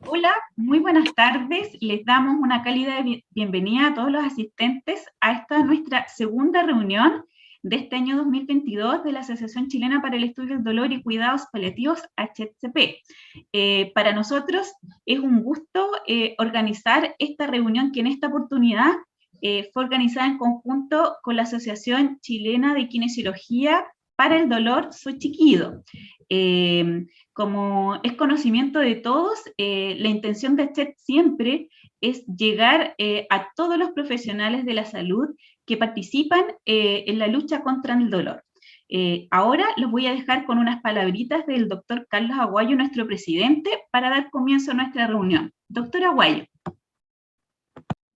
Hola, muy buenas tardes. Les damos una cálida bienvenida a todos los asistentes a esta nuestra segunda reunión de este año 2022 de la Asociación Chilena para el Estudio del Dolor y Cuidados Paliativos, HCP. Para nosotros es un gusto organizar esta reunión que en esta oportunidad fue organizada en conjunto con la Asociación Chilena de Kinesiología para el Dolor Xochiquillo. Como es conocimiento de todos, la intención de CHET siempre es llegar a todos los profesionales de la salud que participan en la lucha contra el dolor. Ahora los voy a dejar con unas palabritas del doctor Carlos Aguayo, nuestro presidente, para dar comienzo a nuestra reunión. Doctor Aguayo.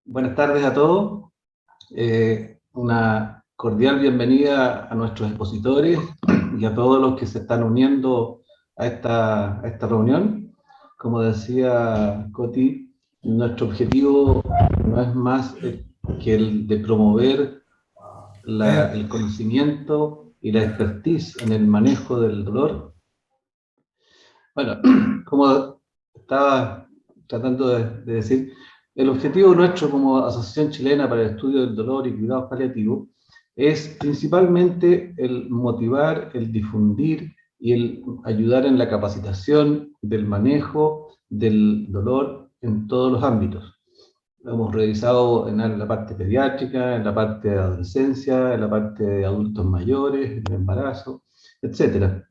Buenas tardes a todos. Una cordial bienvenida a nuestros expositores y a todos los que se están uniendo a esta reunión. Como decía Coti, nuestro objetivo no es más que el de promover el conocimiento y la expertise en el manejo del dolor. Bueno, como estaba tratando de decir, el objetivo nuestro como Asociación Chilena para el Estudio del Dolor y Cuidados Paliativos es principalmente el motivar, el difundir y el ayudar en la capacitación del manejo del dolor en todos los ámbitos. Lo hemos revisado en la parte pediátrica, en la parte de adolescencia, en la parte de adultos mayores, en el embarazo, etc.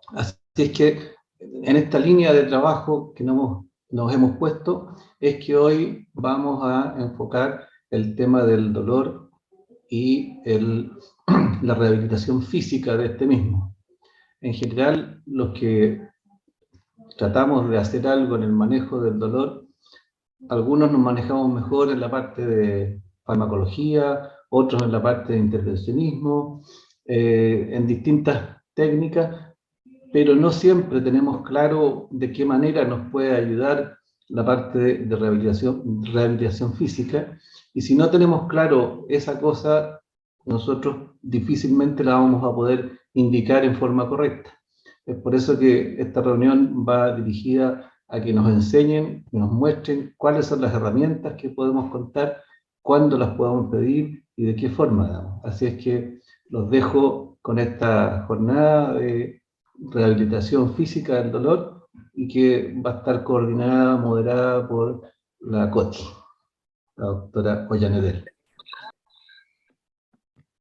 Así es que en esta línea de trabajo que nos hemos puesto es que hoy vamos a enfocar el tema del dolor y la rehabilitación física de este mismo. En general, los que tratamos de hacer algo en el manejo del dolor, algunos nos manejamos mejor en la parte de farmacología, otros en la parte de intervencionismo, en distintas técnicas, pero no siempre tenemos claro de qué manera nos puede ayudar la parte de rehabilitación física, y si no tenemos claro esa cosa, nosotros difícilmente la vamos a poder indicar en forma correcta. Es por eso que esta reunión va dirigida a que nos enseñen, que nos muestren cuáles son las herramientas que podemos contar, cuándo las podemos pedir y de qué forma. Así es que los dejo con esta jornada de rehabilitación física del dolor y que va a estar coordinada, moderada por la COTI, la doctora Ollanedel.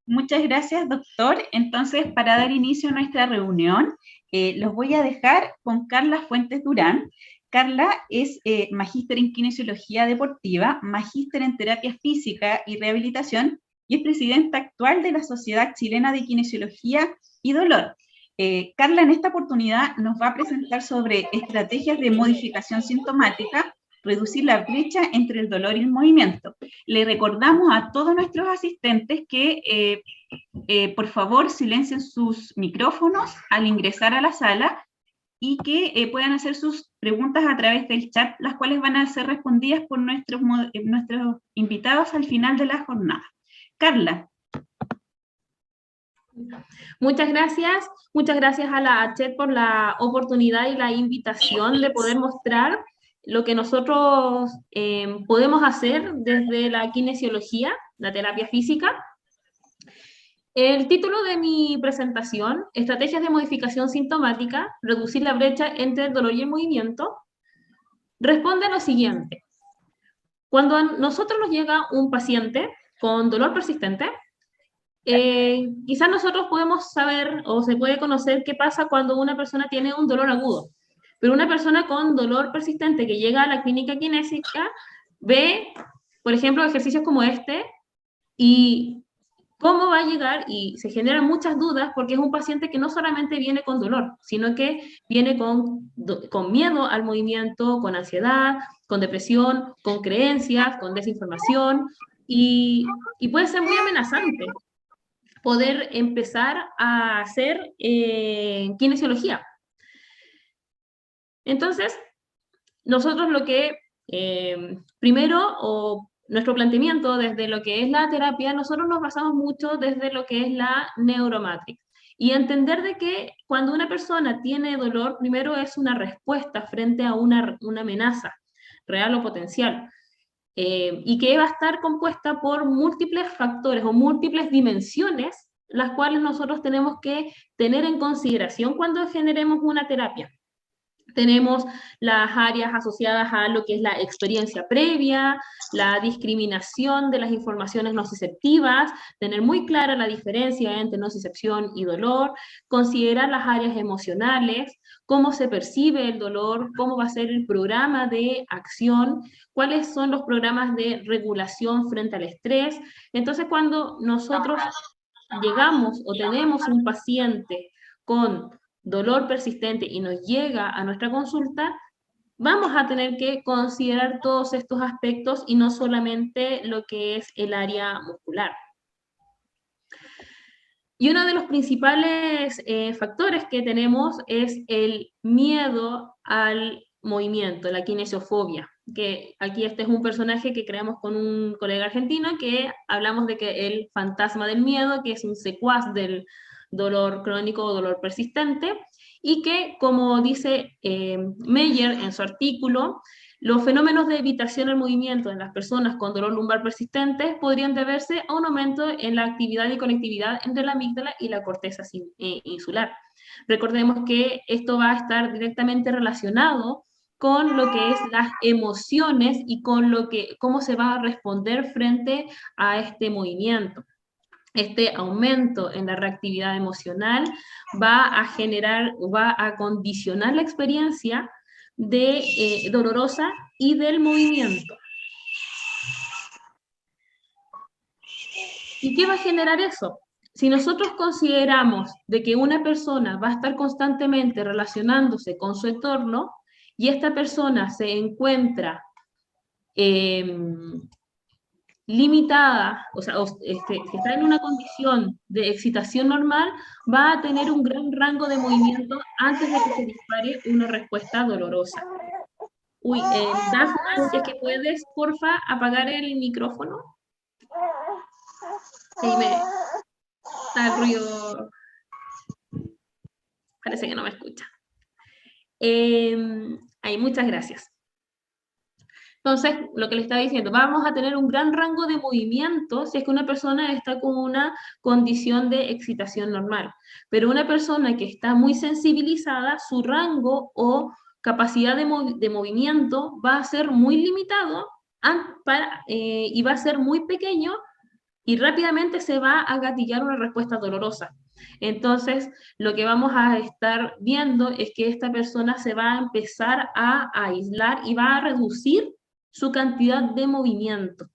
Muchas gracias, doctor. Entonces, para dar inicio a nuestra reunión, los voy a dejar con Carla Fuentes Durán. Carla es magíster en kinesiología deportiva, magíster en terapia física y rehabilitación y es presidenta actual de la Sociedad Chilena de Kinesiología y Dolor. Carla en esta oportunidad nos va a presentar sobre estrategias de modificación sintomática, reducir la brecha entre el dolor y el movimiento. Le recordamos a todos nuestros asistentes que por favor silencien sus micrófonos al ingresar a la sala y que puedan hacer sus preguntas a través del chat, las cuales van a ser respondidas por nuestros invitados al final de la jornada. Carla. Muchas gracias a la CHET por la oportunidad y la invitación de poder mostrar lo que nosotros podemos hacer desde la kinesiología, la terapia física. El título de mi presentación, Estrategias de modificación sintomática, reducir la brecha entre el dolor y el movimiento, responde a lo siguiente. Cuando a nosotros nos llega un paciente con dolor persistente, quizás nosotros podemos saber o se puede conocer qué pasa cuando una persona tiene un dolor agudo, pero una persona con dolor persistente que llega a la clínica kinésica ve, por ejemplo, ejercicios como este y cómo va a llegar y se generan muchas dudas porque es un paciente que no solamente viene con dolor, sino que viene con miedo al movimiento, con ansiedad, con depresión, con creencias, con desinformación y puede ser muy amenazante poder empezar a hacer kinesiología. Entonces, nosotros lo que primero, o nuestro planteamiento desde lo que es la terapia, nosotros nos basamos mucho desde lo que es la neuromatrix. Y entender de que cuando una persona tiene dolor, primero es una respuesta frente a una amenaza, real o potencial, y que va a estar compuesta por múltiples factores o múltiples dimensiones, las cuales nosotros tenemos que tener en consideración cuando generemos una terapia. Tenemos las áreas asociadas a lo que es la experiencia previa, la discriminación de las informaciones nociceptivas, tener muy clara la diferencia entre nocicepción y dolor, considerar las áreas emocionales, cómo se percibe el dolor, cómo va a ser el programa de acción, cuáles son los programas de regulación frente al estrés. Entonces, cuando nosotros llegamos o tenemos un paciente con dolor persistente y nos llega a nuestra consulta, vamos a tener que considerar todos estos aspectos y no solamente lo que es el área muscular. Y uno de los principales factores que tenemos es el miedo al movimiento, la kinesiofobia, que aquí este es un personaje que creamos con un colega argentino, que hablamos de que el fantasma del miedo, que es un secuaz del dolor crónico o dolor persistente, y que, como dice Meyer en su artículo, los fenómenos de evitación al movimiento en las personas con dolor lumbar persistente podrían deberse a un aumento en la actividad y conectividad entre la amígdala y la corteza insular. Recordemos que esto va a estar directamente relacionado con lo que es las emociones y con cómo se va a responder frente a este movimiento. Este aumento en la reactividad emocional va a condicionar la experiencia dolorosa y del movimiento. ¿Y qué va a generar eso? Si nosotros consideramos de que una persona va a estar constantemente relacionándose con su entorno y esta persona se encuentra limitada, o sea, si está en una condición de excitación normal, va a tener un gran rango de movimiento antes de que se dispare una respuesta dolorosa. Uy, Dafna, si es que puedes, porfa, apagar el micrófono. Sí, está el ruido. Parece que no me escucha. Ahí, muchas gracias. Entonces, lo que le estaba diciendo, vamos a tener un gran rango de movimiento si es que una persona está con una condición de excitación normal. Pero una persona que está muy sensibilizada, su rango o capacidad de movimiento va a ser muy limitado y va a ser muy pequeño y rápidamente se va a gatillar una respuesta dolorosa. Entonces, lo que vamos a estar viendo es que esta persona se va a empezar a aislar y va a reducir su cantidad de movimiento.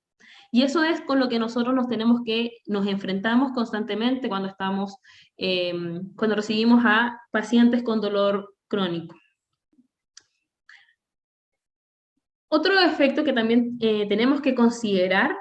Y eso es con lo que nosotros nos enfrentamos constantemente cuando cuando recibimos a pacientes con dolor crónico. Otro efecto que también tenemos que considerar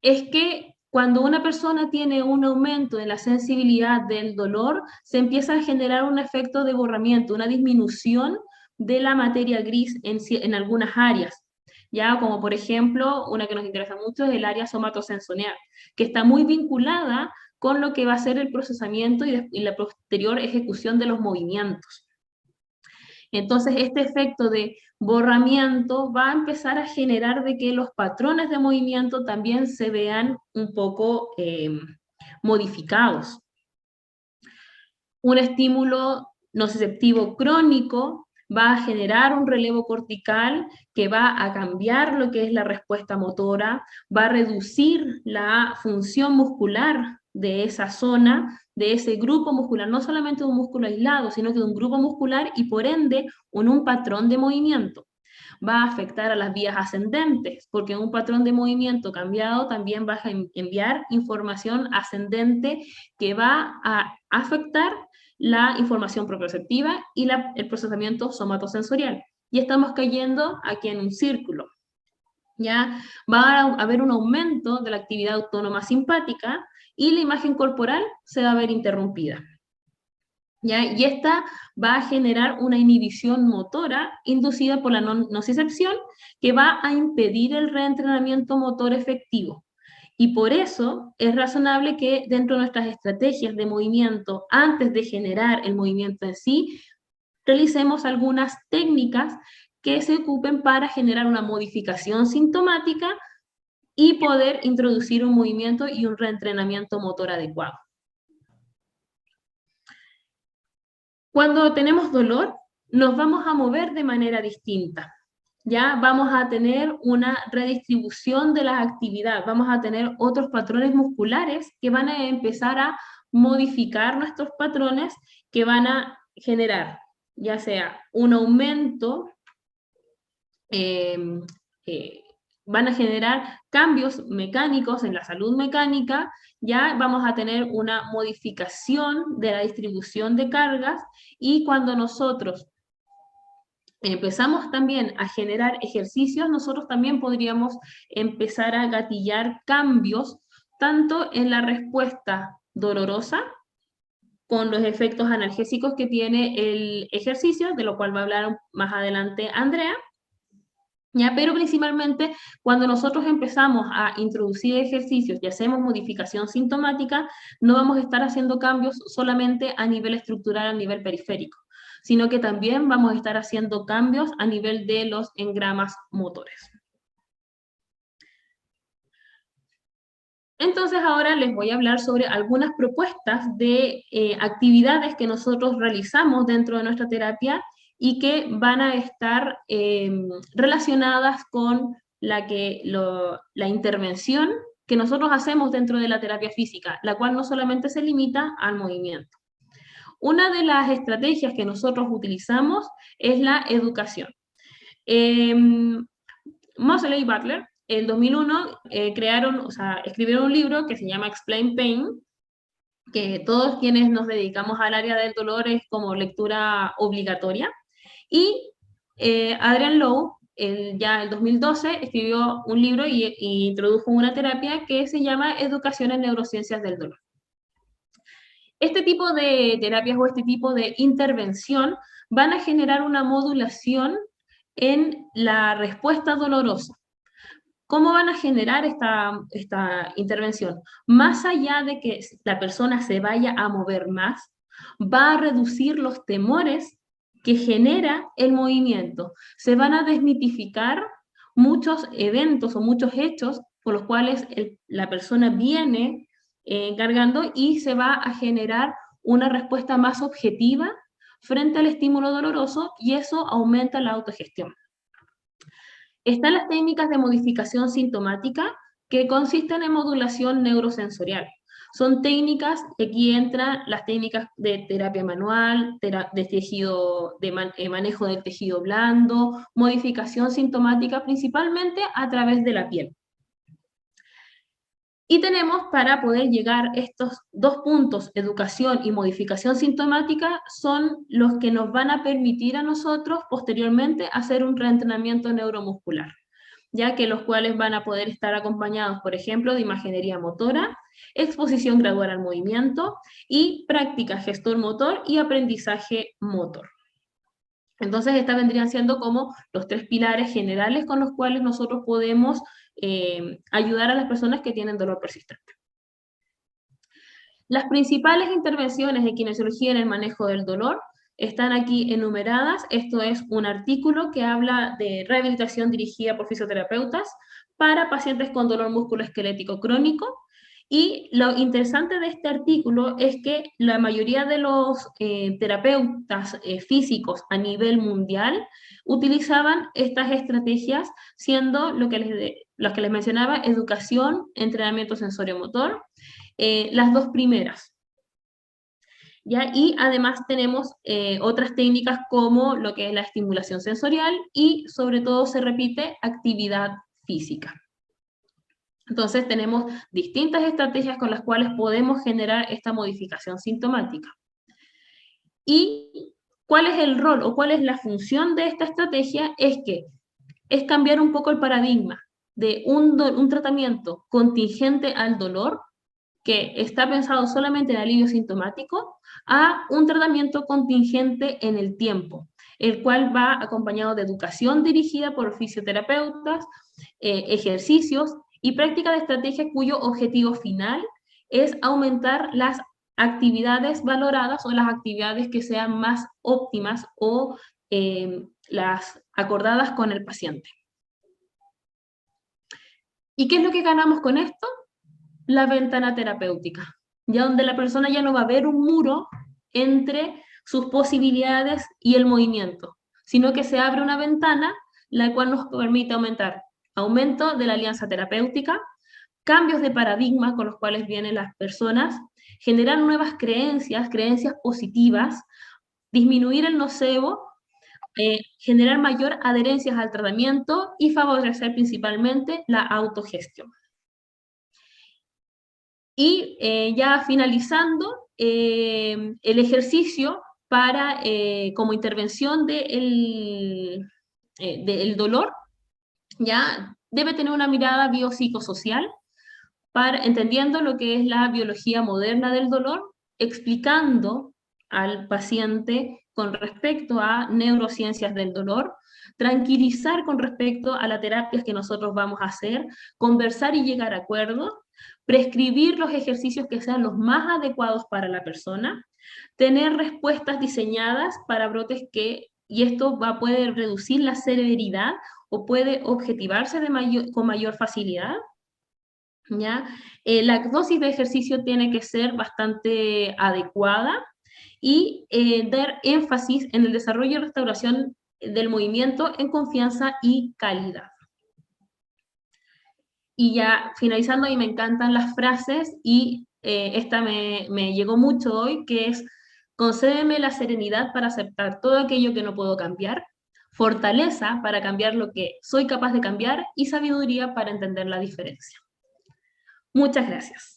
es que cuando una persona tiene un aumento en la sensibilidad del dolor, se empieza a generar un efecto de borramiento, una disminución de la materia gris en algunas áreas. Ya, como por ejemplo, una que nos interesa mucho es el área somatosensorial, que está muy vinculada con lo que va a ser el procesamiento y la posterior ejecución de los movimientos. Entonces, este efecto de borramiento va a empezar a generar de que los patrones de movimiento también se vean un poco modificados. Un estímulo nociceptivo crónico va a generar un relevo cortical que va a cambiar lo que es la respuesta motora, va a reducir la función muscular de esa zona, de ese grupo muscular, no solamente de un músculo aislado, sino que de un grupo muscular y por ende en un patrón de movimiento. Va a afectar a las vías ascendentes, porque en un patrón de movimiento cambiado también va a enviar información ascendente que va a afectar la información proprioceptiva y el procesamiento somatosensorial. Y estamos cayendo aquí en un círculo. ¿Ya? Va a haber un aumento de la actividad autónoma simpática y la imagen corporal se va a ver interrumpida. ¿Ya? Y esta va a generar una inhibición motora inducida por la nocicepción que va a impedir el reentrenamiento motor efectivo. Y por eso es razonable que dentro de nuestras estrategias de movimiento, antes de generar el movimiento en sí, realicemos algunas técnicas que se ocupen para generar una modificación sintomática y poder introducir un movimiento y un reentrenamiento motor adecuado. Cuando tenemos dolor, nos vamos a mover de manera distinta. Ya vamos a tener una redistribución de las actividades, vamos a tener otros patrones musculares que van a empezar a modificar nuestros patrones, que van a generar ya sea un aumento, van a generar cambios mecánicos en la salud mecánica, ya vamos a tener una modificación de la distribución de cargas, y cuando nosotros empezamos también a generar ejercicios, nosotros también podríamos empezar a gatillar cambios tanto en la respuesta dolorosa, con los efectos analgésicos que tiene el ejercicio, de lo cual va a hablar más adelante Andrea, ¿ya? Pero principalmente cuando nosotros empezamos a introducir ejercicios y hacemos modificación sintomática, no vamos a estar haciendo cambios solamente a nivel estructural, a nivel periférico, sino que también vamos a estar haciendo cambios a nivel de los engramas motores. Entonces ahora les voy a hablar sobre algunas propuestas de actividades que nosotros realizamos dentro de nuestra terapia y que van a estar relacionadas con la intervención que nosotros hacemos dentro de la terapia física, la cual no solamente se limita al movimiento. Una de las estrategias que nosotros utilizamos es la educación. Moseley y Butler, en 2001, escribieron un libro que se llama Explain Pain, que todos quienes nos dedicamos al área del dolor es como lectura obligatoria. Y Adrian Lowe, ya en 2012, escribió un libro y introdujo una terapia que se llama Educación en Neurociencias del Dolor. Este tipo de terapias o este tipo de intervención van a generar una modulación en la respuesta dolorosa. ¿Cómo van a generar esta intervención? Más allá de que la persona se vaya a mover más, va a reducir los temores que genera el movimiento. Se van a desmitificar muchos eventos o muchos hechos por los cuales la persona viene cargando, y se va a generar una respuesta más objetiva frente al estímulo doloroso, y eso aumenta la autogestión. Están las técnicas de modificación sintomática, que consisten en modulación neurosensorial. Son técnicas, aquí entran las técnicas de terapia manual, de manejo del tejido blando, modificación sintomática principalmente a través de la piel. Y tenemos, para poder llegar a estos dos puntos, educación y modificación sintomática, son los que nos van a permitir a nosotros posteriormente hacer un reentrenamiento neuromuscular, ya que los cuales van a poder estar acompañados, por ejemplo, de imaginería motora, exposición gradual al movimiento y práctica gestor-motor y aprendizaje motor. Entonces, estas vendrían siendo como los tres pilares generales con los cuales nosotros podemos ayudar a las personas que tienen dolor persistente. Las principales intervenciones de kinesiología en el manejo del dolor están aquí enumeradas. Esto es un artículo que habla de rehabilitación dirigida por fisioterapeutas para pacientes con dolor musculoesquelético crónico. Y lo interesante de este artículo es que la mayoría de los terapeutas físicos a nivel mundial utilizaban estas estrategias, siendo lo que les mencionaba, educación, entrenamiento sensorio-motor, las dos primeras. ¿Ya? Y además tenemos otras técnicas como lo que es la estimulación sensorial y sobre todo se repite actividad física. Entonces tenemos distintas estrategias con las cuales podemos generar esta modificación sintomática. ¿Y cuál es el rol o cuál es la función de esta estrategia? Es cambiar un poco el paradigma de un tratamiento contingente al dolor, que está pensado solamente en alivio sintomático, a un tratamiento contingente en el tiempo, el cual va acompañado de educación dirigida por fisioterapeutas, ejercicios y práctica de estrategia cuyo objetivo final es aumentar las actividades valoradas o las actividades que sean más óptimas o las acordadas con el paciente. ¿Y qué es lo que ganamos con esto? La ventana terapéutica, ya donde la persona ya no va a ver un muro entre sus posibilidades y el movimiento, sino que se abre una ventana la cual nos permite aumentar aumento de la alianza terapéutica, cambios de paradigma con los cuales vienen las personas, generar nuevas creencias, creencias positivas, disminuir el nocebo, generar mayor adherencia al tratamiento y favorecer principalmente la autogestión. Y ya finalizando, el ejercicio para, como intervención del dolor, ya debe tener una mirada biopsicosocial, entendiendo lo que es la biología moderna del dolor, explicando al paciente con respecto a neurociencias del dolor, tranquilizar con respecto a las terapias que nosotros vamos a hacer, conversar y llegar a acuerdos, prescribir los ejercicios que sean los más adecuados para la persona, tener respuestas diseñadas para brotes y esto va a poder reducir la severidad o puede objetivarse con mayor facilidad, ¿ya? La dosis de ejercicio tiene que ser bastante adecuada y dar énfasis en el desarrollo y restauración del movimiento en confianza y calidad. Y ya finalizando, y me encantan las frases, y esta me llegó mucho hoy, que es: concédeme la serenidad para aceptar todo aquello que no puedo cambiar, fortaleza para cambiar lo que soy capaz de cambiar, y sabiduría para entender la diferencia. Muchas gracias.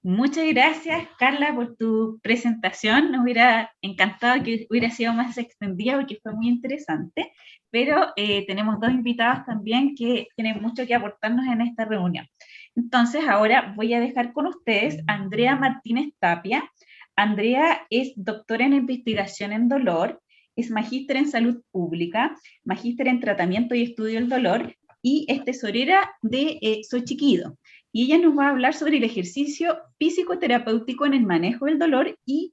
Muchas gracias, Carla, por tu presentación. Nos hubiera encantado que hubiera sido más extendida porque fue muy interesante, pero tenemos dos invitados también que tienen mucho que aportarnos en esta reunión. Entonces, ahora voy a dejar con ustedes a Andrea Martínez Tapia. Andrea es doctora en investigación en dolor, es magíster en salud pública, magíster en tratamiento y estudio del dolor, y es tesorera de Xochitl. Y ella nos va a hablar sobre el ejercicio físico-terapéutico en el manejo del dolor y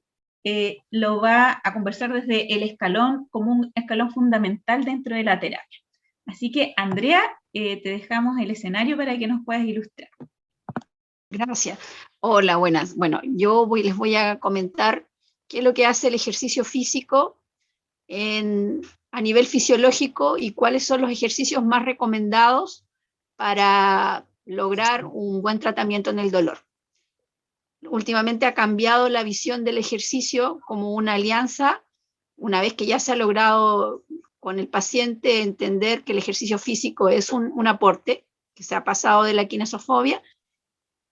lo va a conversar desde el escalón como un escalón fundamental dentro de la terapia. Así que, Andrea, te dejamos el escenario para que nos puedas ilustrar. Gracias. Hola, buenas. Bueno, les voy a comentar qué es lo que hace el ejercicio físico a nivel fisiológico y cuáles son los ejercicios más recomendados para lograr un buen tratamiento en el dolor. Últimamente ha cambiado la visión del ejercicio como una alianza, una vez que ya se ha logrado con el paciente entender que el ejercicio físico es un aporte, que se ha pasado de la kinesiofobia.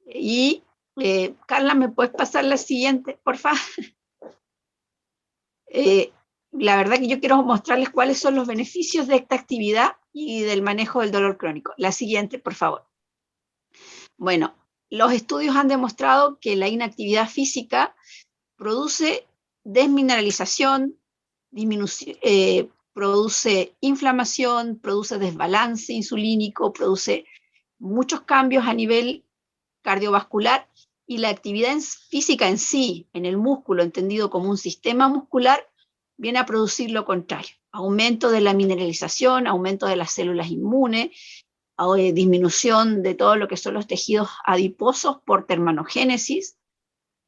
Y Carla, ¿me puedes pasar la siguiente, por favor? La verdad que yo quiero mostrarles cuáles son los beneficios de esta actividad y del manejo del dolor crónico. La siguiente, por favor. Bueno, los estudios han demostrado que la inactividad física produce desmineralización, produce inflamación, produce desbalance insulínico, produce muchos cambios a nivel cardiovascular, y la actividad física en sí, en el músculo, entendido como un sistema muscular, viene a producir lo contrario: aumento de la mineralización, aumento de las células inmunes, disminución de todo lo que son los tejidos adiposos por termanogénesis,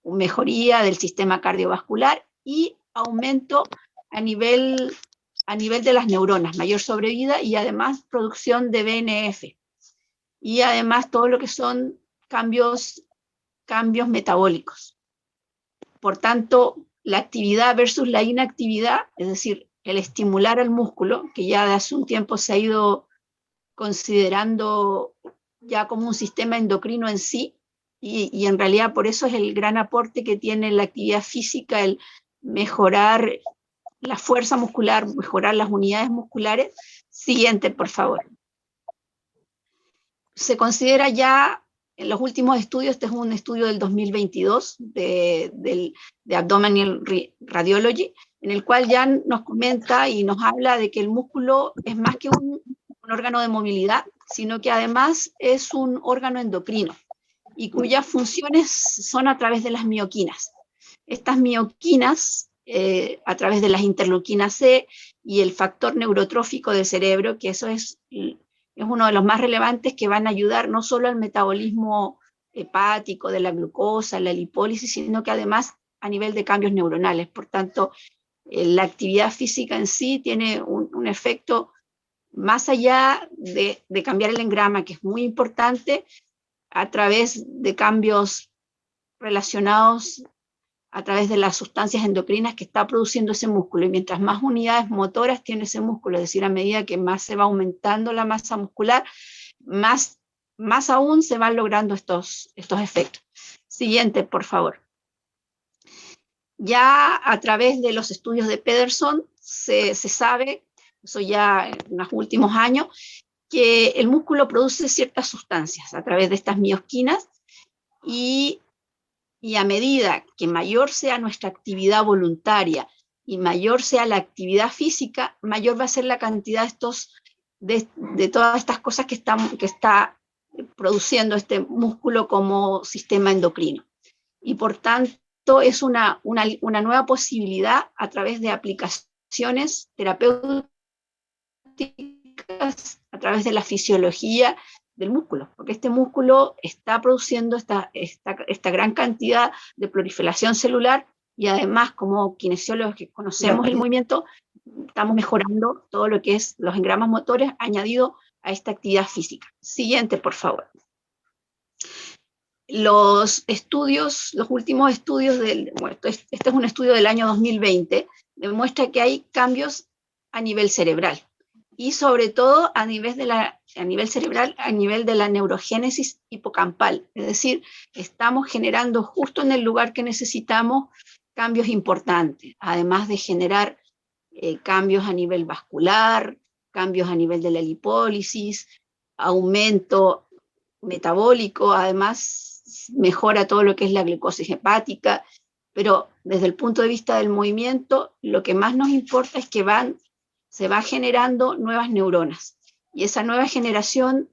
mejoría del sistema cardiovascular y aumento a nivel de las neuronas, mayor sobrevida y además producción de BNF. Y además todo lo que son cambios metabólicos. Por tanto, la actividad versus la inactividad, es decir, el estimular al músculo, que ya de hace un tiempo se ha ido considerando ya como un sistema endocrino en sí, y en realidad por eso es el gran aporte que tiene la actividad física, el mejorar la fuerza muscular, mejorar las unidades musculares. Siguiente, por favor. Se considera ya en los últimos estudios, este es un estudio del 2022 de Abdominal Radiology, en el cual ya nos comenta y nos habla de que el músculo es más que un órgano de movilidad, sino que además es un órgano endocrino y cuyas funciones son a través de las mioquinas. Estas mioquinas, a través de las interleuquinas C y el factor neurotrófico del cerebro, que eso es uno de los más relevantes, que van a ayudar no solo al metabolismo hepático de la glucosa, la lipólisis, sino que además a nivel de cambios neuronales. Por tanto, la actividad física en sí tiene un efecto más allá de cambiar el engrama, que es muy importante, a través de cambios relacionados a través de las sustancias endocrinas que está produciendo ese músculo. Y mientras más unidades motoras tiene ese músculo, es decir, a medida que más se va aumentando la masa muscular, más aún se van logrando estos efectos. Siguiente, por favor. Ya a través de los estudios de Pedersen se sabe, eso ya en los últimos años, que el músculo produce ciertas sustancias a través de estas mioquinas y a medida que mayor sea nuestra actividad voluntaria y mayor sea la actividad física, mayor va a ser la cantidad de todas estas cosas que está produciendo este músculo como sistema endocrino. Y por tanto es una nueva posibilidad a través de aplicaciones terapéuticas, a través de la fisiología del músculo, porque este músculo está produciendo esta gran cantidad de proliferación celular y además, como kinesiólogos que conocemos el movimiento, estamos mejorando todo lo que es los engramas motores añadido a esta actividad física. Siguiente, por favor. Los últimos estudios, este es un estudio del año 2020, demuestra que hay cambios a nivel cerebral y sobre todo a nivel cerebral, a nivel de la neurogénesis hipocampal. Es decir, estamos generando justo en el lugar que necesitamos cambios importantes, además de generar cambios a nivel vascular, cambios a nivel de la lipólisis, aumento metabólico, además mejora todo lo que es la glucosis hepática, pero desde el punto de vista del movimiento, lo que más nos importa es que se va generando nuevas neuronas, y esa nueva generación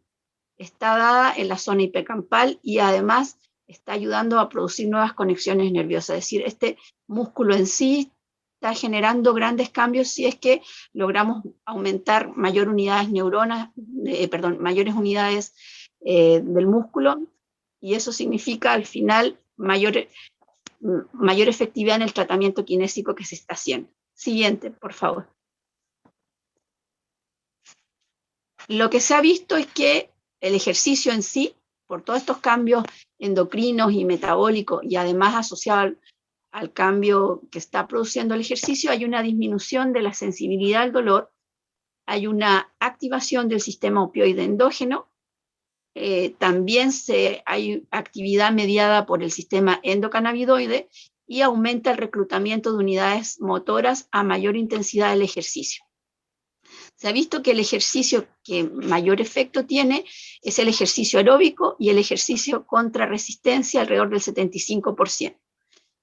está dada en la zona hipocampal y además está ayudando a producir nuevas conexiones nerviosas, es decir, este músculo en sí está generando grandes cambios si es que logramos aumentar mayores unidades del músculo, y eso significa al final mayor efectividad en el tratamiento kinésico que se está haciendo. Siguiente, por favor. Lo que se ha visto es que el ejercicio en sí, por todos estos cambios endocrinos y metabólicos, y además asociado al cambio que está produciendo el ejercicio, hay una disminución de la sensibilidad al dolor, hay una activación del sistema opioide endógeno, también hay actividad mediada por el sistema endocannabinoide y aumenta el reclutamiento de unidades motoras a mayor intensidad del ejercicio. Se ha visto que el ejercicio que mayor efecto tiene es el ejercicio aeróbico y el ejercicio contra resistencia alrededor del 75%.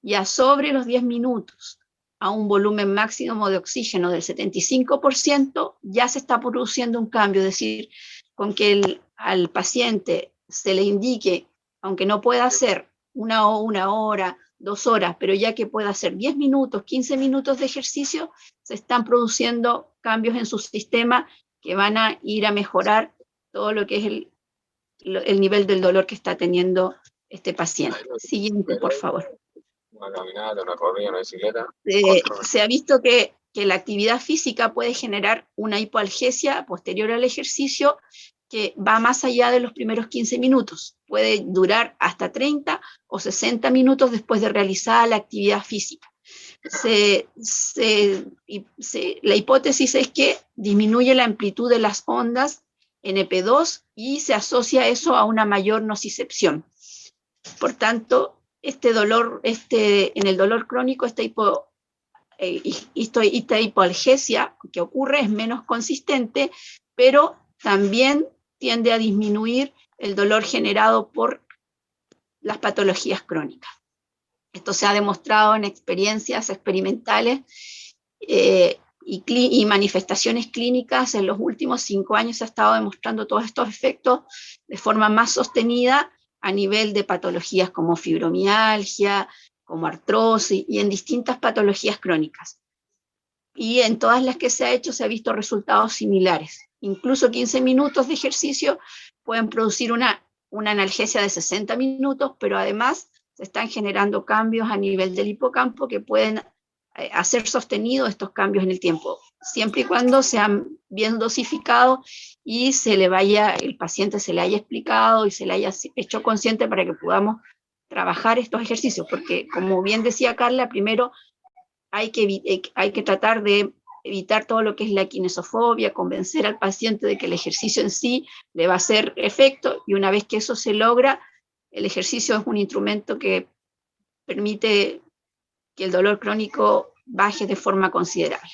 Ya sobre los 10 minutos a un volumen máximo de oxígeno del 75%, ya se está produciendo un cambio, es decir, con que al paciente se le indique, aunque no pueda hacer una hora, 2 horas, pero ya que pueda hacer 10 minutos, 15 minutos de ejercicio, se están produciendo cambios en su sistema que van a ir a mejorar todo lo que es el nivel del dolor que está teniendo este paciente. Siguiente, por favor. Una caminata, una corrida, una bicicleta. Se ha visto que la actividad física puede generar una hipoalgesia posterior al ejercicio que va más allá de los primeros 15 minutos. Puede durar hasta 30 o 60 minutos después de realizar la actividad física. La hipótesis es que disminuye la amplitud de las ondas NP2 y se asocia eso a una mayor nocicepción. Por tanto, en el dolor crónico, esta hipoalgesia que ocurre es menos consistente, pero también tiende a disminuir el dolor generado por las patologías crónicas. Esto se ha demostrado en experiencias experimentales y manifestaciones clínicas. En los últimos 5 años se ha estado demostrando todos estos efectos de forma más sostenida a nivel de patologías como fibromialgia, como artrosis y en distintas patologías crónicas. Y en todas las que se ha hecho se ha visto resultados similares. Incluso 15 minutos de ejercicio pueden producir una analgesia de 60 minutos, pero además se están generando cambios a nivel del hipocampo que pueden hacer sostenidos estos cambios en el tiempo, siempre y cuando sean bien dosificados y el paciente se le haya explicado y se le haya hecho consciente para que podamos trabajar estos ejercicios, porque como bien decía Carla, primero hay que tratar de evitar todo lo que es la kinesofobia, convencer al paciente de que el ejercicio en sí le va a hacer efecto, y una vez que eso se logra, el ejercicio es un instrumento que permite que el dolor crónico baje de forma considerable.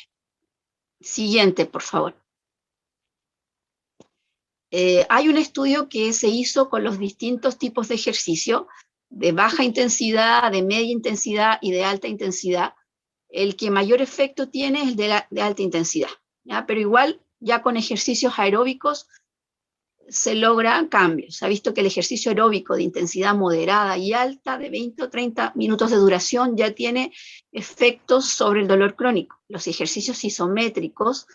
Siguiente, por favor. Hay un estudio que se hizo con los distintos tipos de ejercicio, de baja intensidad, de media intensidad y de alta intensidad. El que mayor efecto tiene es el de alta intensidad, ¿ya? Pero igual, ya con ejercicios aeróbicos se logran cambios. Se ha visto que el ejercicio aeróbico de intensidad moderada y alta, de 20 o 30 minutos de duración, ya tiene efectos sobre el dolor crónico. Los ejercicios isométricos,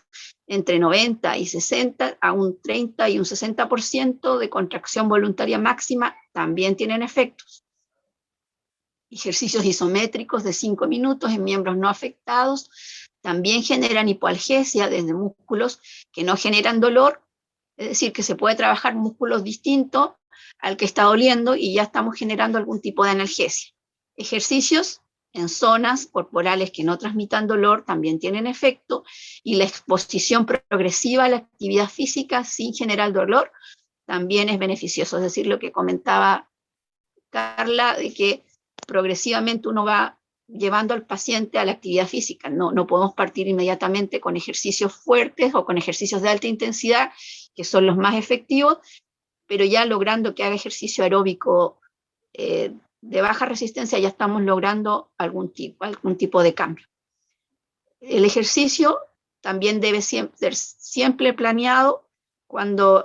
entre 90 y 60, a un 30 y un 60% de contracción voluntaria máxima, también tienen efectos. Ejercicios isométricos de 5 minutos en miembros no afectados también generan hipoalgesia desde músculos que no generan dolor, es decir, que se puede trabajar músculos distintos al que está doliendo y ya estamos generando algún tipo de analgesia. Ejercicios en zonas corporales que no transmitan dolor también tienen efecto, y la exposición progresiva a la actividad física sin generar dolor también es beneficioso. Es decir, lo que comentaba Carla, de que progresivamente uno va llevando al paciente a la actividad física. No podemos partir inmediatamente con ejercicios fuertes o con ejercicios de alta intensidad, que son los más efectivos, pero ya logrando que haga ejercicio aeróbico de baja resistencia, ya estamos logrando algún tipo de cambio. El ejercicio también debe ser siempre planeado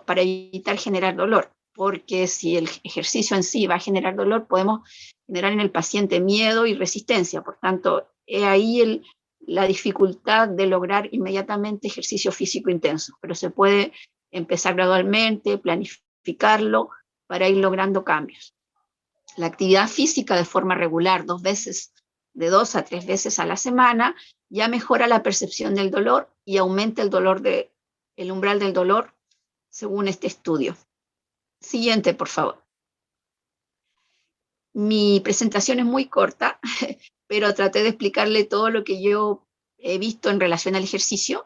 para evitar generar dolor, porque si el ejercicio en sí va a generar dolor, podemos generar en el paciente miedo y resistencia. Por tanto, es ahí la dificultad de lograr inmediatamente ejercicio físico intenso, pero se puede empezar gradualmente, planificarlo para ir logrando cambios. La actividad física de forma regular, de 2 a 3 veces a la semana, ya mejora la percepción del dolor y aumenta el umbral del dolor, según este estudio. Siguiente, por favor. Mi presentación es muy corta, pero traté de explicarle todo lo que yo he visto en relación al ejercicio.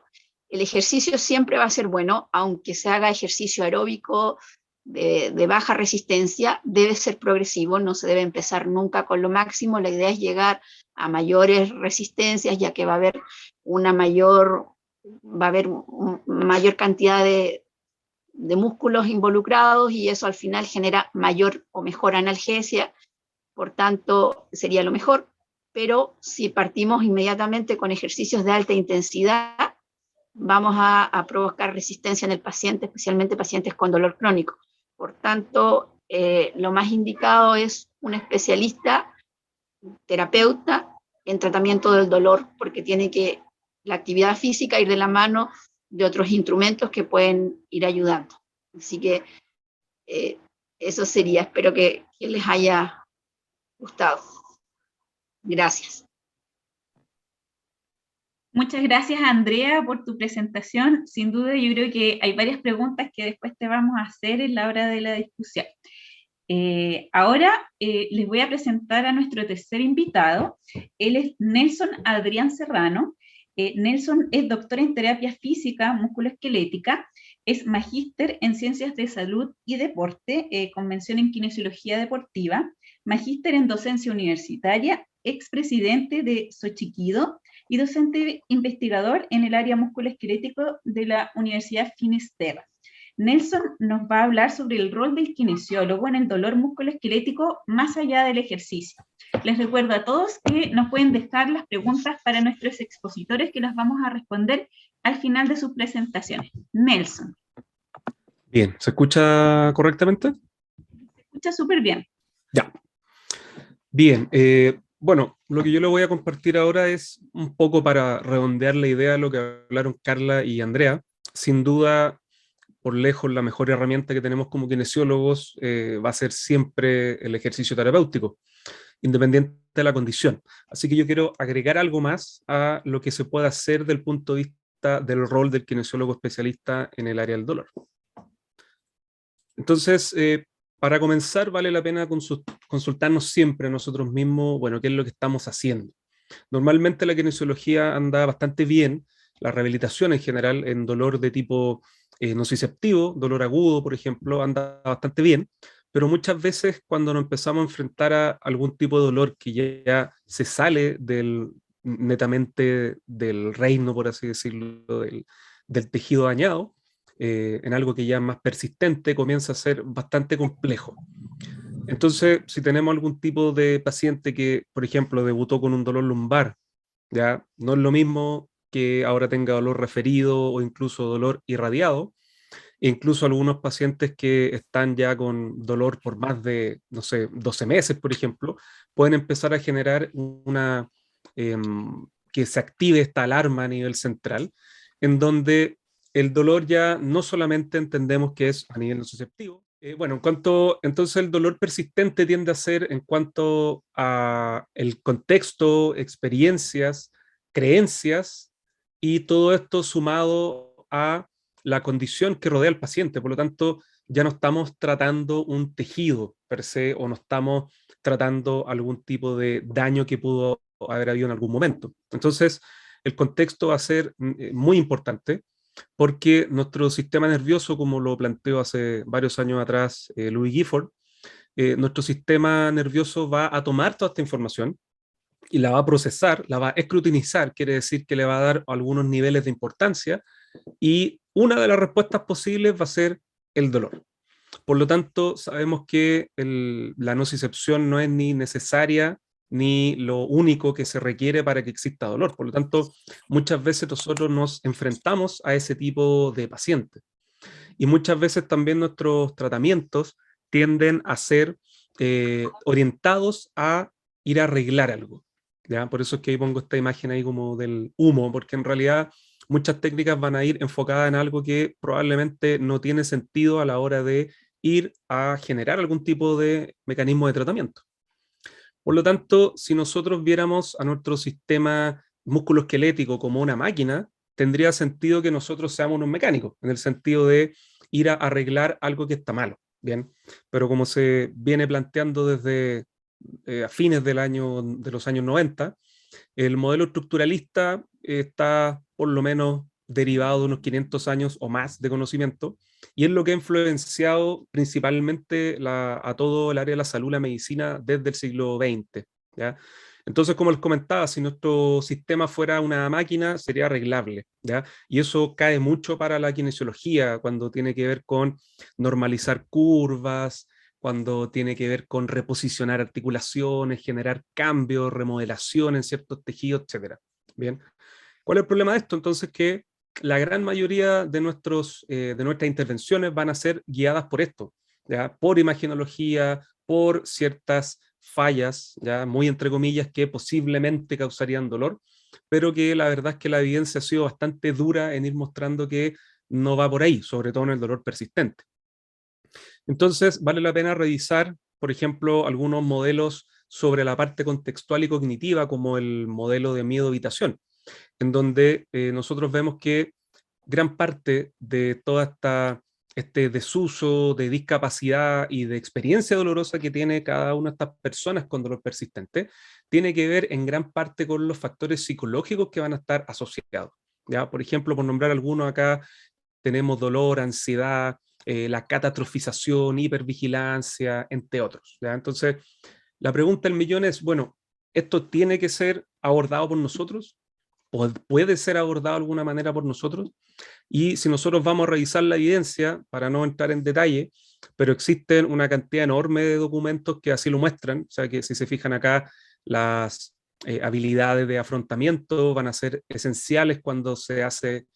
El ejercicio siempre va a ser bueno, aunque se haga ejercicio aeróbico de baja resistencia, debe ser progresivo, no se debe empezar nunca con lo máximo. La idea es llegar a mayores resistencias, ya que va a haber una mayor cantidad de músculos involucrados, y eso al final genera mayor o mejor analgesia. Por tanto, sería lo mejor. Pero si partimos inmediatamente con ejercicios de alta intensidad, vamos a provocar resistencia en el paciente, especialmente pacientes con dolor crónico. Por tanto, lo más indicado es un especialista, terapeuta, en tratamiento del dolor, porque tiene que la actividad física ir de la mano de otros instrumentos que pueden ir ayudando. Así que eso sería. Espero que les haya gustado. Gracias. Muchas gracias, Andrea, por tu presentación. Sin duda, yo creo que hay varias preguntas que después te vamos a hacer en la hora de la discusión. Ahora les voy a presentar a nuestro tercer invitado. Él es Nelson Adrián Serrano. Nelson es doctor en terapia física musculoesquelética, es magíster en ciencias de salud y deporte, con mención en kinesiología deportiva, magíster en docencia universitaria, expresidente de Xochitl y docente investigador en el área musculoesquelético de la Universidad Finisterre. Nelson nos va a hablar sobre el rol del kinesiólogo en el dolor musculoesquelético más allá del ejercicio. Les recuerdo a todos que nos pueden dejar las preguntas para nuestros expositores, que las vamos a responder al final de sus presentaciones. Nelson. Bien, ¿se escucha correctamente? Se escucha súper bien. Ya. Bien, bueno, lo que yo le voy a compartir ahora es un poco para redondear la idea de lo que hablaron Carla y Andrea. Sin duda, por lejos, la mejor herramienta que tenemos como kinesiólogos va a ser siempre el ejercicio terapéutico, independiente de la condición. Así que yo quiero agregar algo más a lo que se puede hacer del punto de vista del rol del kinesiólogo especialista en el área del dolor. Entonces, para comenzar, vale la pena consultarnos siempre nosotros mismos, bueno, qué es lo que estamos haciendo. Normalmente la kinesiología anda bastante bien, la rehabilitación en general en dolor de tipo nociceptivo, dolor agudo, por ejemplo, anda bastante bien, pero muchas veces cuando nos empezamos a enfrentar a algún tipo de dolor que ya se sale netamente del reino, por así decirlo, del tejido dañado, en algo que ya es más persistente, comienza a ser bastante complejo. Entonces, si tenemos algún tipo de paciente que, por ejemplo, debutó con un dolor lumbar, ya no es lo mismo que ahora tenga dolor referido o incluso dolor irradiado, e incluso algunos pacientes que están ya con dolor por más de, no sé, 12 meses, por ejemplo, pueden empezar a generar que se active esta alarma a nivel central, en donde el dolor ya no solamente entendemos que es a nivel nociceptivo. Bueno, entonces el dolor persistente tiende a ser en cuanto a el contexto, experiencias, creencias, y todo esto sumado a la condición que rodea al paciente. Por lo tanto, ya no estamos tratando un tejido per se, o no estamos tratando algún tipo de daño que pudo haber habido en algún momento. Entonces, el contexto va a ser muy importante, porque nuestro sistema nervioso, como lo planteó hace varios años atrás Louis Gifford, nuestro sistema nervioso va a tomar toda esta información y la va a procesar, la va a escrutinizar, quiere decir que le va a dar algunos niveles de importancia, y una de las respuestas posibles va a ser el dolor. Por lo tanto, sabemos que la nocicepción no es ni necesaria ni lo único que se requiere para que exista dolor. Por lo tanto, muchas veces nosotros nos enfrentamos a ese tipo de pacientes. Y muchas veces también nuestros tratamientos tienden a ser orientados a ir a arreglar algo, ¿ya? Por eso es que ahí pongo esta imagen ahí como del humo, porque en realidad muchas técnicas van a ir enfocadas en algo que probablemente no tiene sentido a la hora de ir a generar algún tipo de mecanismo de tratamiento. Por lo tanto, si nosotros viéramos a nuestro sistema musculoesquelético como una máquina, tendría sentido que nosotros seamos unos mecánicos, en el sentido de ir a arreglar algo que está malo, ¿bien? Pero como se viene planteando desde a fines de los años 90, el modelo estructuralista está por lo menos derivado de unos 500 años o más de conocimiento, y es lo que ha influenciado principalmente a todo el área de la salud y la medicina desde el siglo XX, ¿ya? Entonces, como les comentaba, si nuestro sistema fuera una máquina, sería arreglable, ¿ya? Y eso cae mucho para la kinesiología, cuando tiene que ver con normalizar curvas, cuando tiene que ver con reposicionar articulaciones, generar cambios, remodelación en ciertos tejidos, etc. Bien. ¿Cuál es el problema de esto? Entonces, que la gran mayoría de nuestras intervenciones van a ser guiadas por esto, ¿ya? Por imagenología, por ciertas fallas, ya muy entre comillas, que posiblemente causarían dolor, pero que la verdad es que la evidencia ha sido bastante dura en ir mostrando que no va por ahí, sobre todo en el dolor persistente. Entonces, vale la pena revisar, por ejemplo, algunos modelos sobre la parte contextual y cognitiva, como el modelo de miedo-evitación, en donde nosotros vemos que gran parte de toda este desuso, de discapacidad y de experiencia dolorosa que tiene cada una de estas personas con dolor persistente, tiene que ver en gran parte con los factores psicológicos que van a estar asociados, ¿ya? Por ejemplo, por nombrar algunos acá, tenemos dolor, ansiedad, la catastrofización, hipervigilancia, entre otros, ¿ya? Entonces, la pregunta del millón es, bueno, ¿esto tiene que ser abordado por nosotros? ¿O puede ser abordado de alguna manera por nosotros? Y si nosotros vamos a revisar la evidencia, para no entrar en detalle, pero existen una cantidad enorme de documentos que así lo muestran, o sea que si se fijan acá, las habilidades de afrontamiento van a ser esenciales cuando se hace,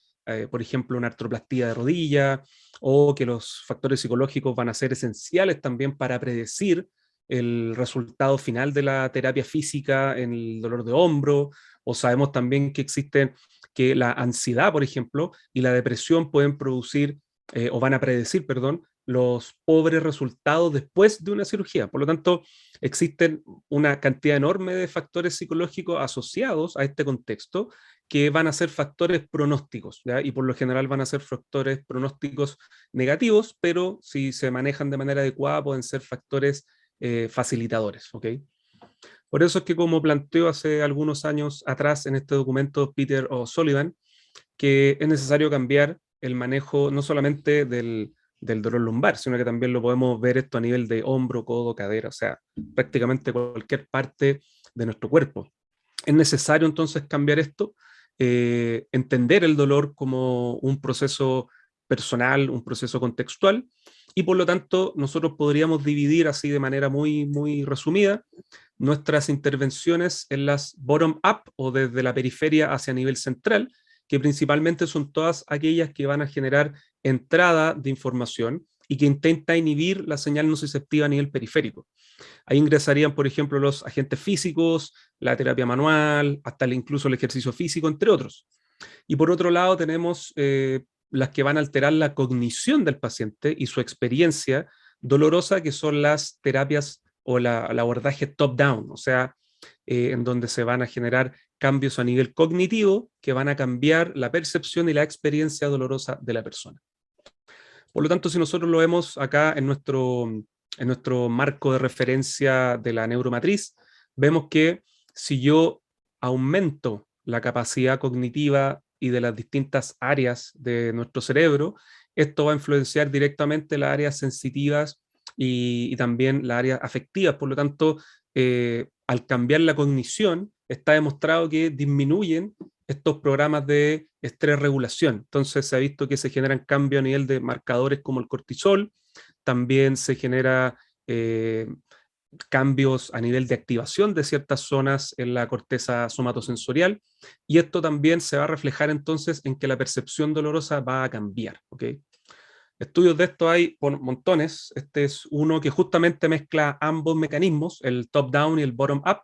por ejemplo, una artroplastía de rodilla, o que los factores psicológicos van a ser esenciales también para predecir el resultado final de la terapia física en el dolor de hombro, o sabemos también que la ansiedad, por ejemplo, y la depresión pueden producir, o van a predecir, perdón, los pobres resultados después de una cirugía. Por lo tanto, existen una cantidad enorme de factores psicológicos asociados a este contexto que van a ser factores pronósticos, ¿ya? Y por lo general van a ser factores pronósticos negativos, pero si se manejan de manera adecuada pueden ser factores facilitadores, ¿ok? Por eso es que, como planteó hace algunos años atrás en este documento Peter O'Sullivan, que es necesario cambiar el manejo no solamente del dolor lumbar, sino que también lo podemos ver esto a nivel de hombro, codo, cadera, o sea, prácticamente cualquier parte de nuestro cuerpo. Es necesario entonces cambiar esto, entender el dolor como un proceso personal, un proceso contextual, y por lo tanto nosotros podríamos dividir así de manera muy, muy resumida nuestras intervenciones en las bottom-up o desde la periferia hacia nivel central, que principalmente son todas aquellas que van a generar entrada de información y que intenta inhibir la señal nociceptiva a nivel periférico. Ahí ingresarían, por ejemplo, los agentes físicos, la terapia manual, hasta incluso el ejercicio físico, entre otros. Y por otro lado tenemos las que van a alterar la cognición del paciente y su experiencia dolorosa, que son las terapias o el abordaje top-down, o sea, en donde se van a generar cambios a nivel cognitivo que van a cambiar la percepción y la experiencia dolorosa de la persona. Por lo tanto, si nosotros lo vemos acá en nuestro marco de referencia de la neuromatriz, vemos que si yo aumento la capacidad cognitiva y de las distintas áreas de nuestro cerebro, esto va a influenciar directamente las áreas sensitivas y también las áreas afectivas. Por lo tanto, al cambiar la cognición, está demostrado que disminuyen estos programas de estrés regulación. Entonces se ha visto que se generan cambios a nivel de marcadores como el cortisol, también se genera cambios a nivel de activación de ciertas zonas en la corteza somatosensorial, y esto también se va a reflejar entonces en que la percepción dolorosa va a cambiar, ¿ok? Estudios de esto hay por montones. Este es uno que justamente mezcla ambos mecanismos, el top-down y el bottom-up.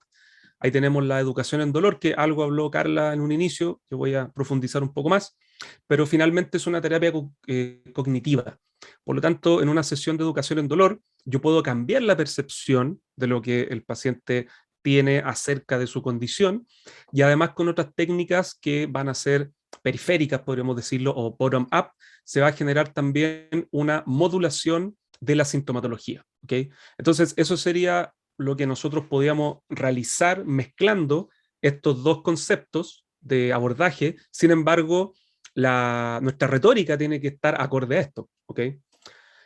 Ahí tenemos la educación en dolor, que algo habló Carla en un inicio, que voy a profundizar un poco más, pero finalmente es una terapia cognitiva. Por lo tanto, en una sesión de educación en dolor, yo puedo cambiar la percepción de lo que el paciente tiene acerca de su condición, y además con otras técnicas que van a ser periféricas, podríamos decirlo, o bottom-up, se va a generar también una modulación de la sintomatología, ¿ok? Entonces, eso sería lo que nosotros podíamos realizar mezclando estos dos conceptos de abordaje. Sin embargo, nuestra retórica tiene que estar acorde a esto, ¿ok?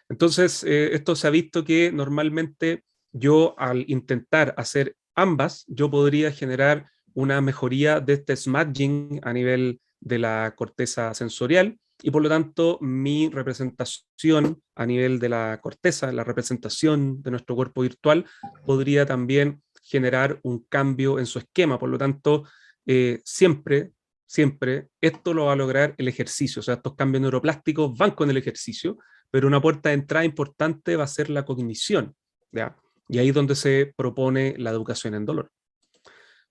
Entonces, esto se ha visto que normalmente yo, al intentar hacer ambas, yo podría generar una mejoría de este smudging a nivel de la corteza sensorial, y por lo tanto mi representación a nivel de la corteza, la representación de nuestro cuerpo virtual, podría también generar un cambio en su esquema. Por lo tanto, siempre esto lo va a lograr el ejercicio. O sea, estos cambios neuroplásticos van con el ejercicio, pero una puerta de entrada importante va a ser la cognición, ¿ya? Y ahí es donde se propone la educación en dolor.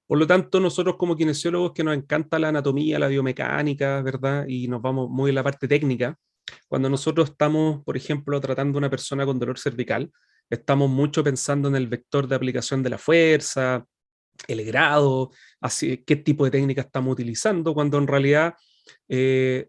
Por lo tanto, nosotros como kinesiólogos, que nos encanta la anatomía, la biomecánica, ¿verdad? Y nos vamos muy en la parte técnica, cuando nosotros estamos, por ejemplo, tratando a una persona con dolor cervical, estamos mucho pensando en el vector de aplicación de la fuerza, el grado, así, qué tipo de técnica estamos utilizando, cuando en realidad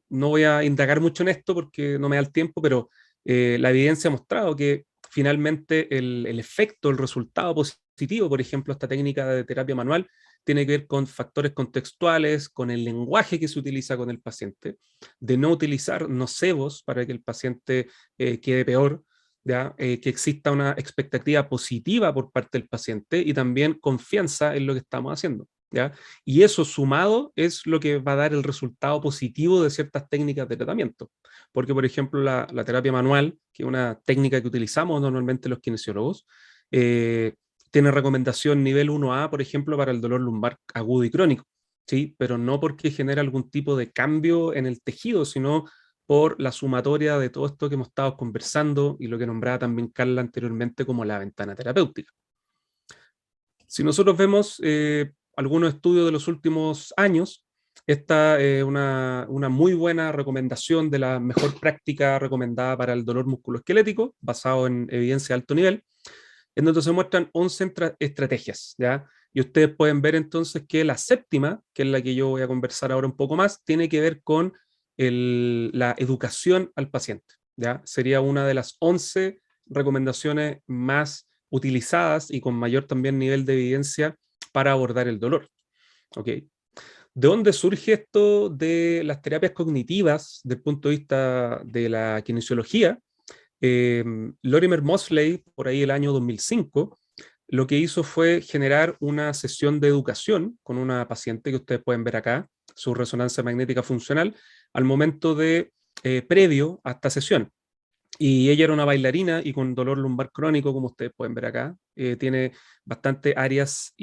no voy a indagar mucho en esto porque no me da el tiempo, pero la evidencia ha mostrado que finalmente el efecto, el resultado positivo, por ejemplo, esta técnica de terapia manual, tiene que ver con factores contextuales, con el lenguaje que se utiliza con el paciente, de no utilizar nocebos para que el paciente quede peor, ¿ya? Que exista una expectativa positiva por parte del paciente y también confianza en lo que estamos haciendo, ¿ya? Y eso sumado es lo que va a dar el resultado positivo de ciertas técnicas de tratamiento. Porque, por ejemplo, la terapia manual, que es una técnica que utilizamos normalmente los kinesiólogos, tiene recomendación nivel 1A, por ejemplo, para el dolor lumbar agudo y crónico, ¿sí? Pero no porque genera algún tipo de cambio en el tejido, sino por la sumatoria de todo esto que hemos estado conversando y lo que nombraba también Carla anteriormente como la ventana terapéutica. Si nosotros vemos algunos estudios de los últimos años, esta es una muy buena recomendación de la mejor práctica recomendada para el dolor musculoesquelético, basado en evidencia de alto nivel, en donde se muestran 11 estrategias, ¿ya? Y ustedes pueden ver entonces que la séptima, que es la que yo voy a conversar ahora un poco más, tiene que ver con la educación al paciente, ¿ya? Sería una de las 11 recomendaciones más utilizadas y con mayor también nivel de evidencia para abordar el dolor, ¿ok? ¿De dónde surge esto de las terapias cognitivas desde el punto de vista de la kinesiología? Lorimer Moseley, por ahí el año 2005, lo que hizo fue generar una sesión de educación con una paciente que ustedes pueden ver acá, su resonancia magnética funcional, al momento de previo a esta sesión. Y ella era una bailarina y con dolor lumbar crónico, como ustedes pueden ver acá. Tiene bastantes áreas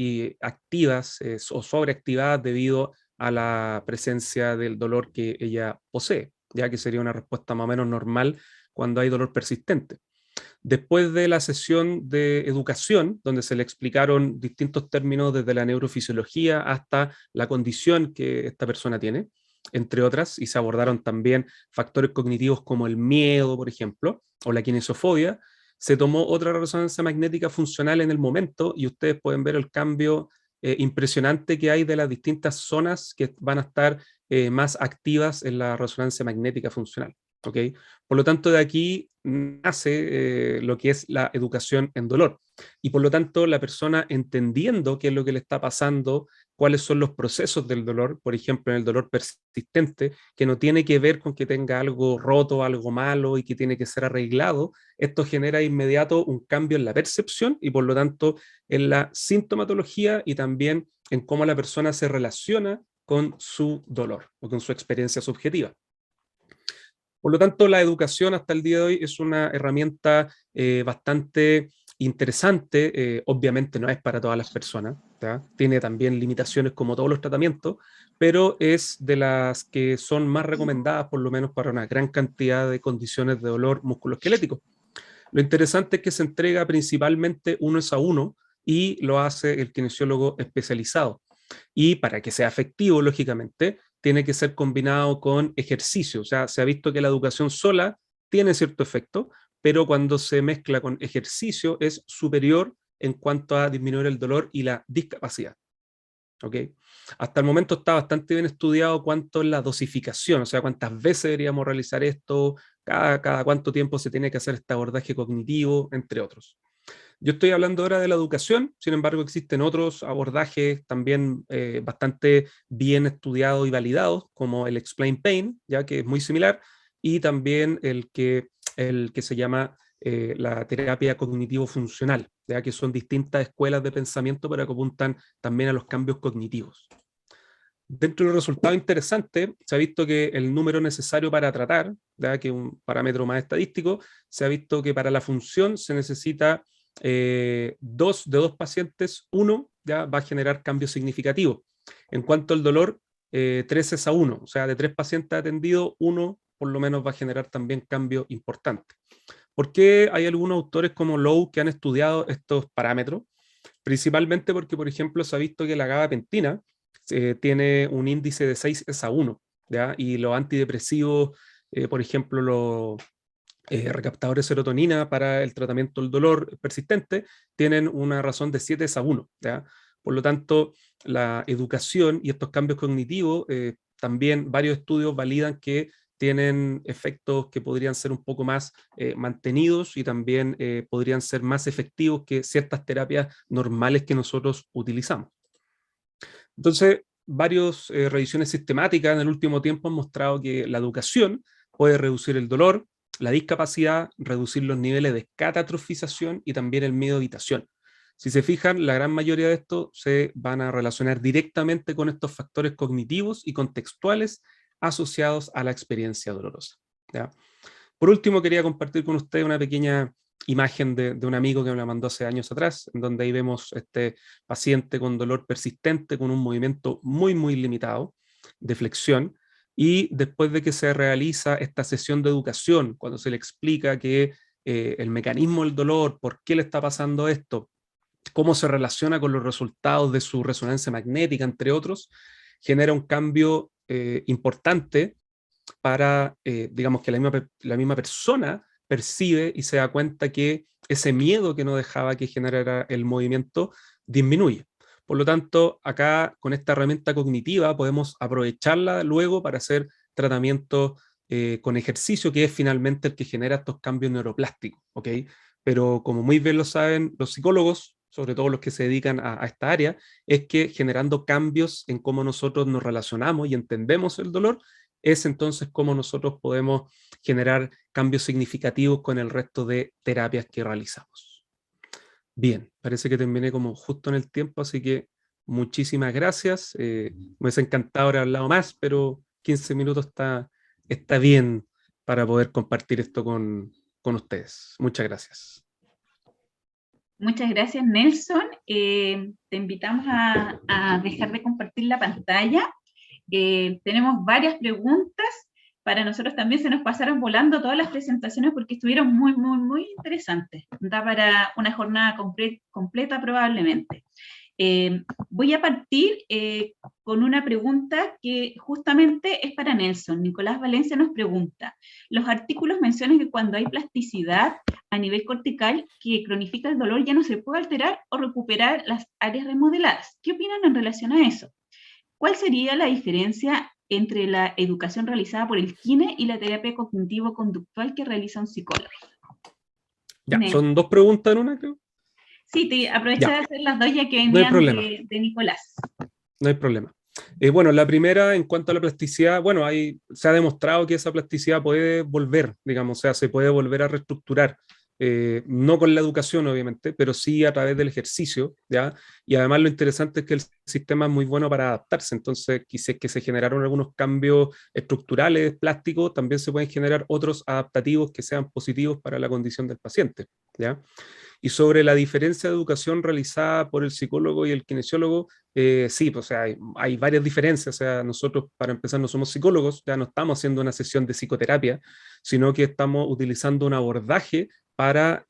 activas o sobreactivadas debido a la presencia del dolor que ella posee, ya que sería una respuesta más o menos normal cuando hay dolor persistente. Después de la sesión de educación, donde se le explicaron distintos términos desde la neurofisiología hasta la condición que esta persona tiene, entre otras, y se abordaron también factores cognitivos como el miedo, por ejemplo, o la kinesiofobia, se tomó otra resonancia magnética funcional en el momento y ustedes pueden ver el cambio impresionante que hay de las distintas zonas que van a estar más activas en la resonancia magnética funcional. ¿Okay? Por lo tanto, de aquí nace lo que es la educación en dolor. Y por lo tanto, la persona entendiendo qué es lo que le está pasando, cuáles son los procesos del dolor, por ejemplo, en el dolor persistente, que no tiene que ver con que tenga algo roto, algo malo y que tiene que ser arreglado, esto genera de inmediato un cambio en la percepción y por lo tanto en la sintomatología y también en cómo la persona se relaciona con su dolor o con su experiencia subjetiva. Por lo tanto, la educación hasta el día de hoy es una herramienta bastante interesante, obviamente no es para todas las personas, ¿ya? Tiene también limitaciones como todos los tratamientos, pero es de las que son más recomendadas por lo menos para una gran cantidad de condiciones de dolor musculoesquelético. Lo interesante es que se entrega principalmente 1 a 1 y lo hace el kinesiólogo especializado. Y para que sea efectivo, lógicamente, tiene que ser combinado con ejercicio. O sea, se ha visto que la educación sola tiene cierto efecto, pero cuando se mezcla con ejercicio es superior en cuanto a disminuir el dolor y la discapacidad. ¿Okay? Hasta el momento está bastante bien estudiado cuánto es la dosificación, o sea, cuántas veces deberíamos realizar esto, cada cuánto tiempo se tiene que hacer este abordaje cognitivo, entre otros. Yo estoy hablando ahora de la educación, sin embargo existen otros abordajes también bastante bien estudiados y validados, como el Explain Pain, ya que es muy similar, y también el que se llama la terapia cognitivo-funcional, ya que son distintas escuelas de pensamiento pero que apuntan también a los cambios cognitivos. Dentro de los resultados interesantes, se ha visto que el número necesario para tratar, ya que es un parámetro más estadístico, se ha visto que para la función se necesita de dos pacientes, uno ya va a generar cambios significativos. En cuanto al dolor, 3 es a 1, o sea, de 3 pacientes atendidos, uno por lo menos va a generar también cambios importantes. ¿Por qué hay algunos autores como Lowe que han estudiado estos parámetros? Principalmente porque, por ejemplo, se ha visto que la gabapentina tiene un índice de 6 es a 1, ¿ya? Y los antidepresivos, por ejemplo, los recaptadores de serotonina para el tratamiento del dolor persistente tienen una razón de 7 es a 1, ¿ya? Por lo tanto, la educación y estos cambios cognitivos, también varios estudios validan que tienen efectos que podrían ser un poco más mantenidos y también podrían ser más efectivos que ciertas terapias normales que nosotros utilizamos. Entonces, varias revisiones sistemáticas en el último tiempo han mostrado que la educación puede reducir el dolor, la discapacidad, reducir los niveles de catatrofización y también el miedo a evitación. Si se fijan, la gran mayoría de estos se van a relacionar directamente con estos factores cognitivos y contextuales asociados a la experiencia dolorosa, ¿ya? Por último, quería compartir con ustedes una pequeña imagen de un amigo que me la mandó hace años atrás, en donde ahí vemos este paciente con dolor persistente, con un movimiento muy, muy limitado de flexión, y después de que se realiza esta sesión de educación, cuando se le explica que el mecanismo del dolor, por qué le está pasando esto, cómo se relaciona con los resultados de su resonancia magnética, entre otros, genera un cambio importante para, digamos, que la misma persona percibe y se da cuenta que ese miedo que no dejaba que generara el movimiento disminuye. Por lo tanto, acá con esta herramienta cognitiva podemos aprovecharla luego para hacer tratamientos con ejercicio, que es finalmente el que genera estos cambios neuroplásticos, ¿ok? Pero como muy bien lo saben los psicólogos, sobre todo los que se dedican a esta área, es que generando cambios en cómo nosotros nos relacionamos y entendemos el dolor, es entonces cómo nosotros podemos generar cambios significativos con el resto de terapias que realizamos. Bien, parece que terminé como justo en el tiempo, así que muchísimas gracias. Me hubiese encantado haber hablado más, pero 15 minutos está bien para poder compartir esto con ustedes. Muchas gracias. Muchas gracias, Nelson. Te invitamos a dejar de compartir la pantalla. Tenemos varias preguntas. Para nosotros también se nos pasaron volando todas las presentaciones porque estuvieron muy, muy, muy interesantes. Da para una jornada completa probablemente. Voy a partir con una pregunta que justamente es para Nelson. Nicolás Valencia nos pregunta, los artículos mencionan que cuando hay plasticidad a nivel cortical que cronifica el dolor ya no se puede alterar o recuperar las áreas remodeladas. ¿Qué opinan en relación a eso? ¿Cuál sería la diferencia entre la educación realizada por el kine y la terapia cognitivo-conductual que realiza un psicólogo? Ya, son dos preguntas en una, creo. Sí, aprovecha de hacer las dos ya que venían no de Nicolás. No hay problema. Bueno, la primera, en cuanto a la plasticidad, bueno, se ha demostrado que esa plasticidad puede volver, digamos, o sea, se puede volver a reestructurar. No con la educación, obviamente, pero sí a través del ejercicio, ¿ya? Y además lo interesante es que el sistema es muy bueno para adaptarse, entonces quizás que se generaron algunos cambios estructurales, plásticos, también se pueden generar otros adaptativos que sean positivos para la condición del paciente, ¿ya? Y sobre la diferencia de educación realizada por el psicólogo y el kinesiólogo, sí, pues, o sea, hay varias diferencias. O sea, nosotros, para empezar, no somos psicólogos, ya no estamos haciendo una sesión de psicoterapia, sino que estamos utilizando un abordaje para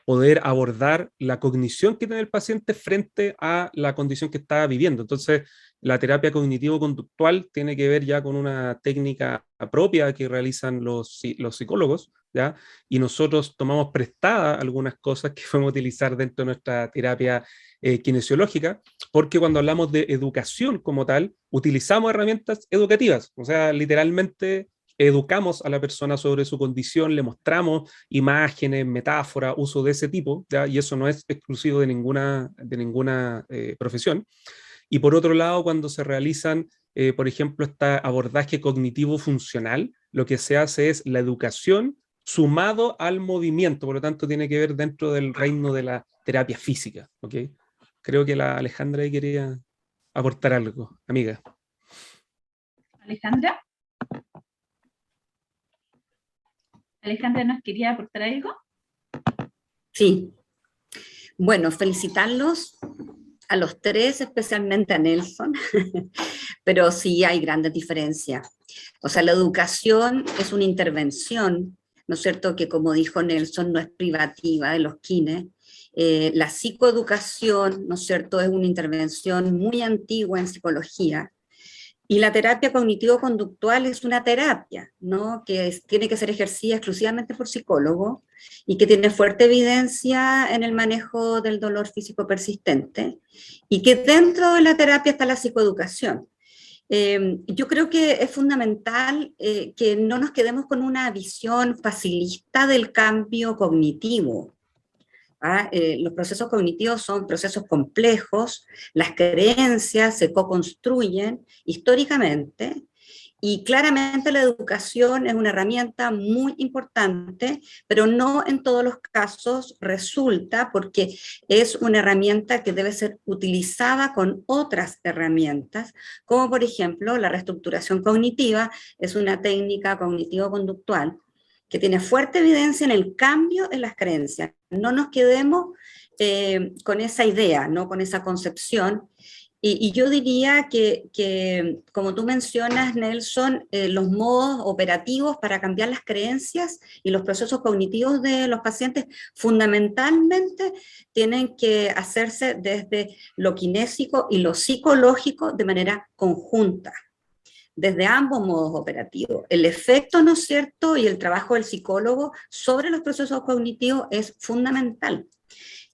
poder abordar la cognición que tiene el paciente frente a la condición que está viviendo. Entonces, la terapia cognitivo-conductual tiene que ver ya con una técnica propia que realizan los psicólogos, ¿ya? Y nosotros tomamos prestada algunas cosas que podemos utilizar dentro de nuestra terapia kinesiológica, porque cuando hablamos de educación como tal, utilizamos herramientas educativas, o sea, literalmente educamos a la persona sobre su condición, le mostramos imágenes, metáforas, uso de ese tipo, ¿ya? Y eso no es exclusivo de ninguna profesión. Y por otro lado, cuando se realizan, por ejemplo, este abordaje cognitivo-funcional, lo que se hace es la educación sumado al movimiento, por lo tanto tiene que ver dentro del reino de la terapia física, ¿ok? Creo que la Alejandra ahí quería aportar algo, amiga. Alejandra. Alejandra, ¿nos quería aportar algo? Sí. Bueno, felicitarlos a los tres, especialmente a Nelson, pero sí hay grandes diferencias. O sea, la educación es una intervención, ¿no es cierto?, que como dijo Nelson, no es privativa de los kines. La psicoeducación, ¿no es cierto?, es una intervención muy antigua en psicología. Y la terapia cognitivo-conductual es una terapia, ¿no?, que tiene que ser ejercida exclusivamente por psicólogos y que tiene fuerte evidencia en el manejo del dolor físico persistente y que dentro de la terapia está la psicoeducación. Yo creo que es fundamental que no nos quedemos con una visión facilista del cambio cognitivo. Los procesos cognitivos son procesos complejos, las creencias se co-construyen históricamente y claramente la educación es una herramienta muy importante, pero no en todos los casos resulta porque es una herramienta que debe ser utilizada con otras herramientas, como por ejemplo la reestructuración cognitiva es una técnica cognitivo-conductual que tiene fuerte evidencia en el cambio en las creencias. No nos quedemos con esa idea, ¿no? Con esa concepción. Y yo diría que, como tú mencionas, Nelson, los modos operativos para cambiar las creencias y los procesos cognitivos de los pacientes fundamentalmente tienen que hacerse desde lo kinésico y lo psicológico de manera conjunta, desde ambos modos operativos. El efecto, ¿no es cierto?, y el trabajo del psicólogo sobre los procesos cognitivos es fundamental,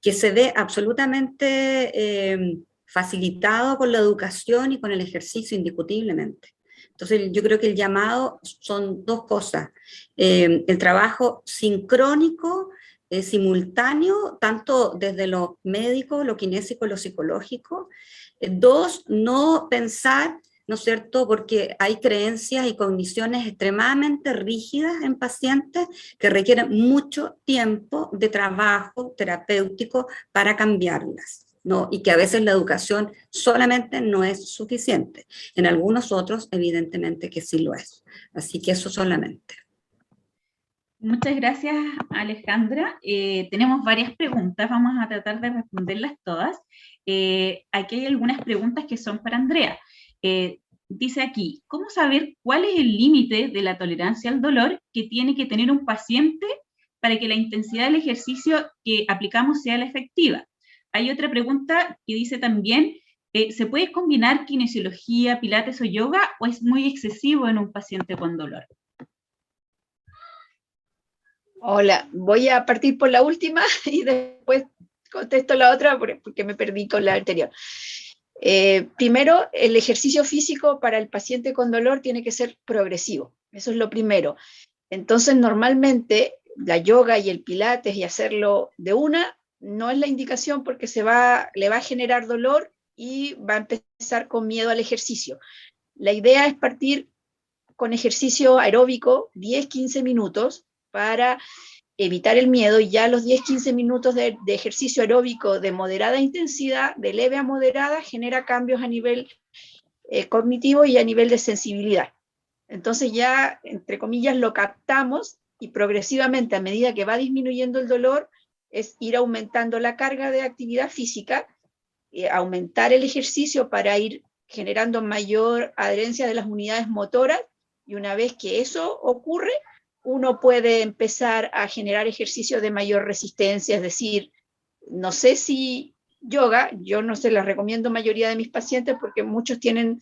que se ve absolutamente facilitado con la educación y con el ejercicio indiscutiblemente. Entonces yo creo que el llamado son dos cosas, el trabajo sincrónico, simultáneo, tanto desde lo médico, lo kinésico, lo psicológico. Dos, no pensar, ¿no es cierto?, porque hay creencias y cogniciones extremadamente rígidas en pacientes que requieren mucho tiempo de trabajo terapéutico para cambiarlas, ¿no? Y que a veces la educación solamente no es suficiente. En algunos otros, evidentemente que sí lo es. Así que eso solamente. Muchas gracias, Alejandra. Tenemos varias preguntas, vamos a tratar de responderlas todas. Aquí hay algunas preguntas que son para Andrea. Dice aquí, ¿cómo saber cuál es el límite de la tolerancia al dolor que tiene que tener un paciente para que la intensidad del ejercicio que aplicamos sea la efectiva? Hay otra pregunta que dice también, ¿se puede combinar kinesiología, pilates o yoga o es muy excesivo en un paciente con dolor? Hola, voy a partir por la última y después contesto la otra porque me perdí con la anterior. Primero, el ejercicio físico para el paciente con dolor tiene que ser progresivo, eso es lo primero. Entonces, normalmente, la yoga y el pilates y hacerlo de una no es la indicación porque le va a generar dolor y va a empezar con miedo al ejercicio. La idea es partir con ejercicio aeróbico, 10-15 minutos, para evitar el miedo, y ya los 10-15 minutos de ejercicio aeróbico de moderada intensidad, de leve a moderada, genera cambios a nivel cognitivo y a nivel de sensibilidad. Entonces ya, entre comillas, lo captamos y progresivamente, a medida que va disminuyendo el dolor, es ir aumentando la carga de actividad física, aumentar el ejercicio para ir generando mayor adherencia de las unidades motoras, y una vez que eso ocurre, uno puede empezar a generar ejercicios de mayor resistencia, es decir, no sé si yoga, yo no se las recomiendo a la mayoría de mis pacientes porque muchos tienen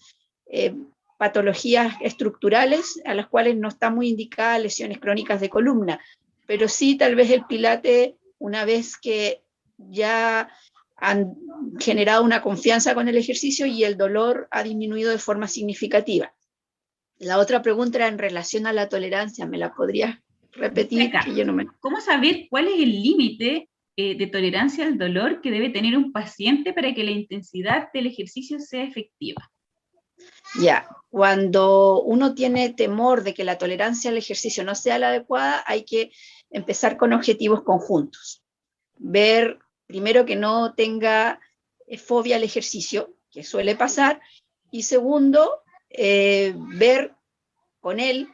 patologías estructurales a las cuales no está muy indicada lesiones crónicas de columna, pero sí tal vez el pilate, una vez que ya han generado una confianza con el ejercicio y el dolor ha disminuido de forma significativa. La otra pregunta era en relación a la tolerancia, ¿me la podrías repetir? Acá. Que yo no me... ¿Cómo saber cuál es el límite de tolerancia al dolor que debe tener un paciente para que la intensidad del ejercicio sea efectiva? Ya, cuando uno tiene temor de que la tolerancia al ejercicio no sea la adecuada, hay que empezar con objetivos conjuntos. Ver, primero, que no tenga fobia al ejercicio, que suele pasar, y segundo, ver con él,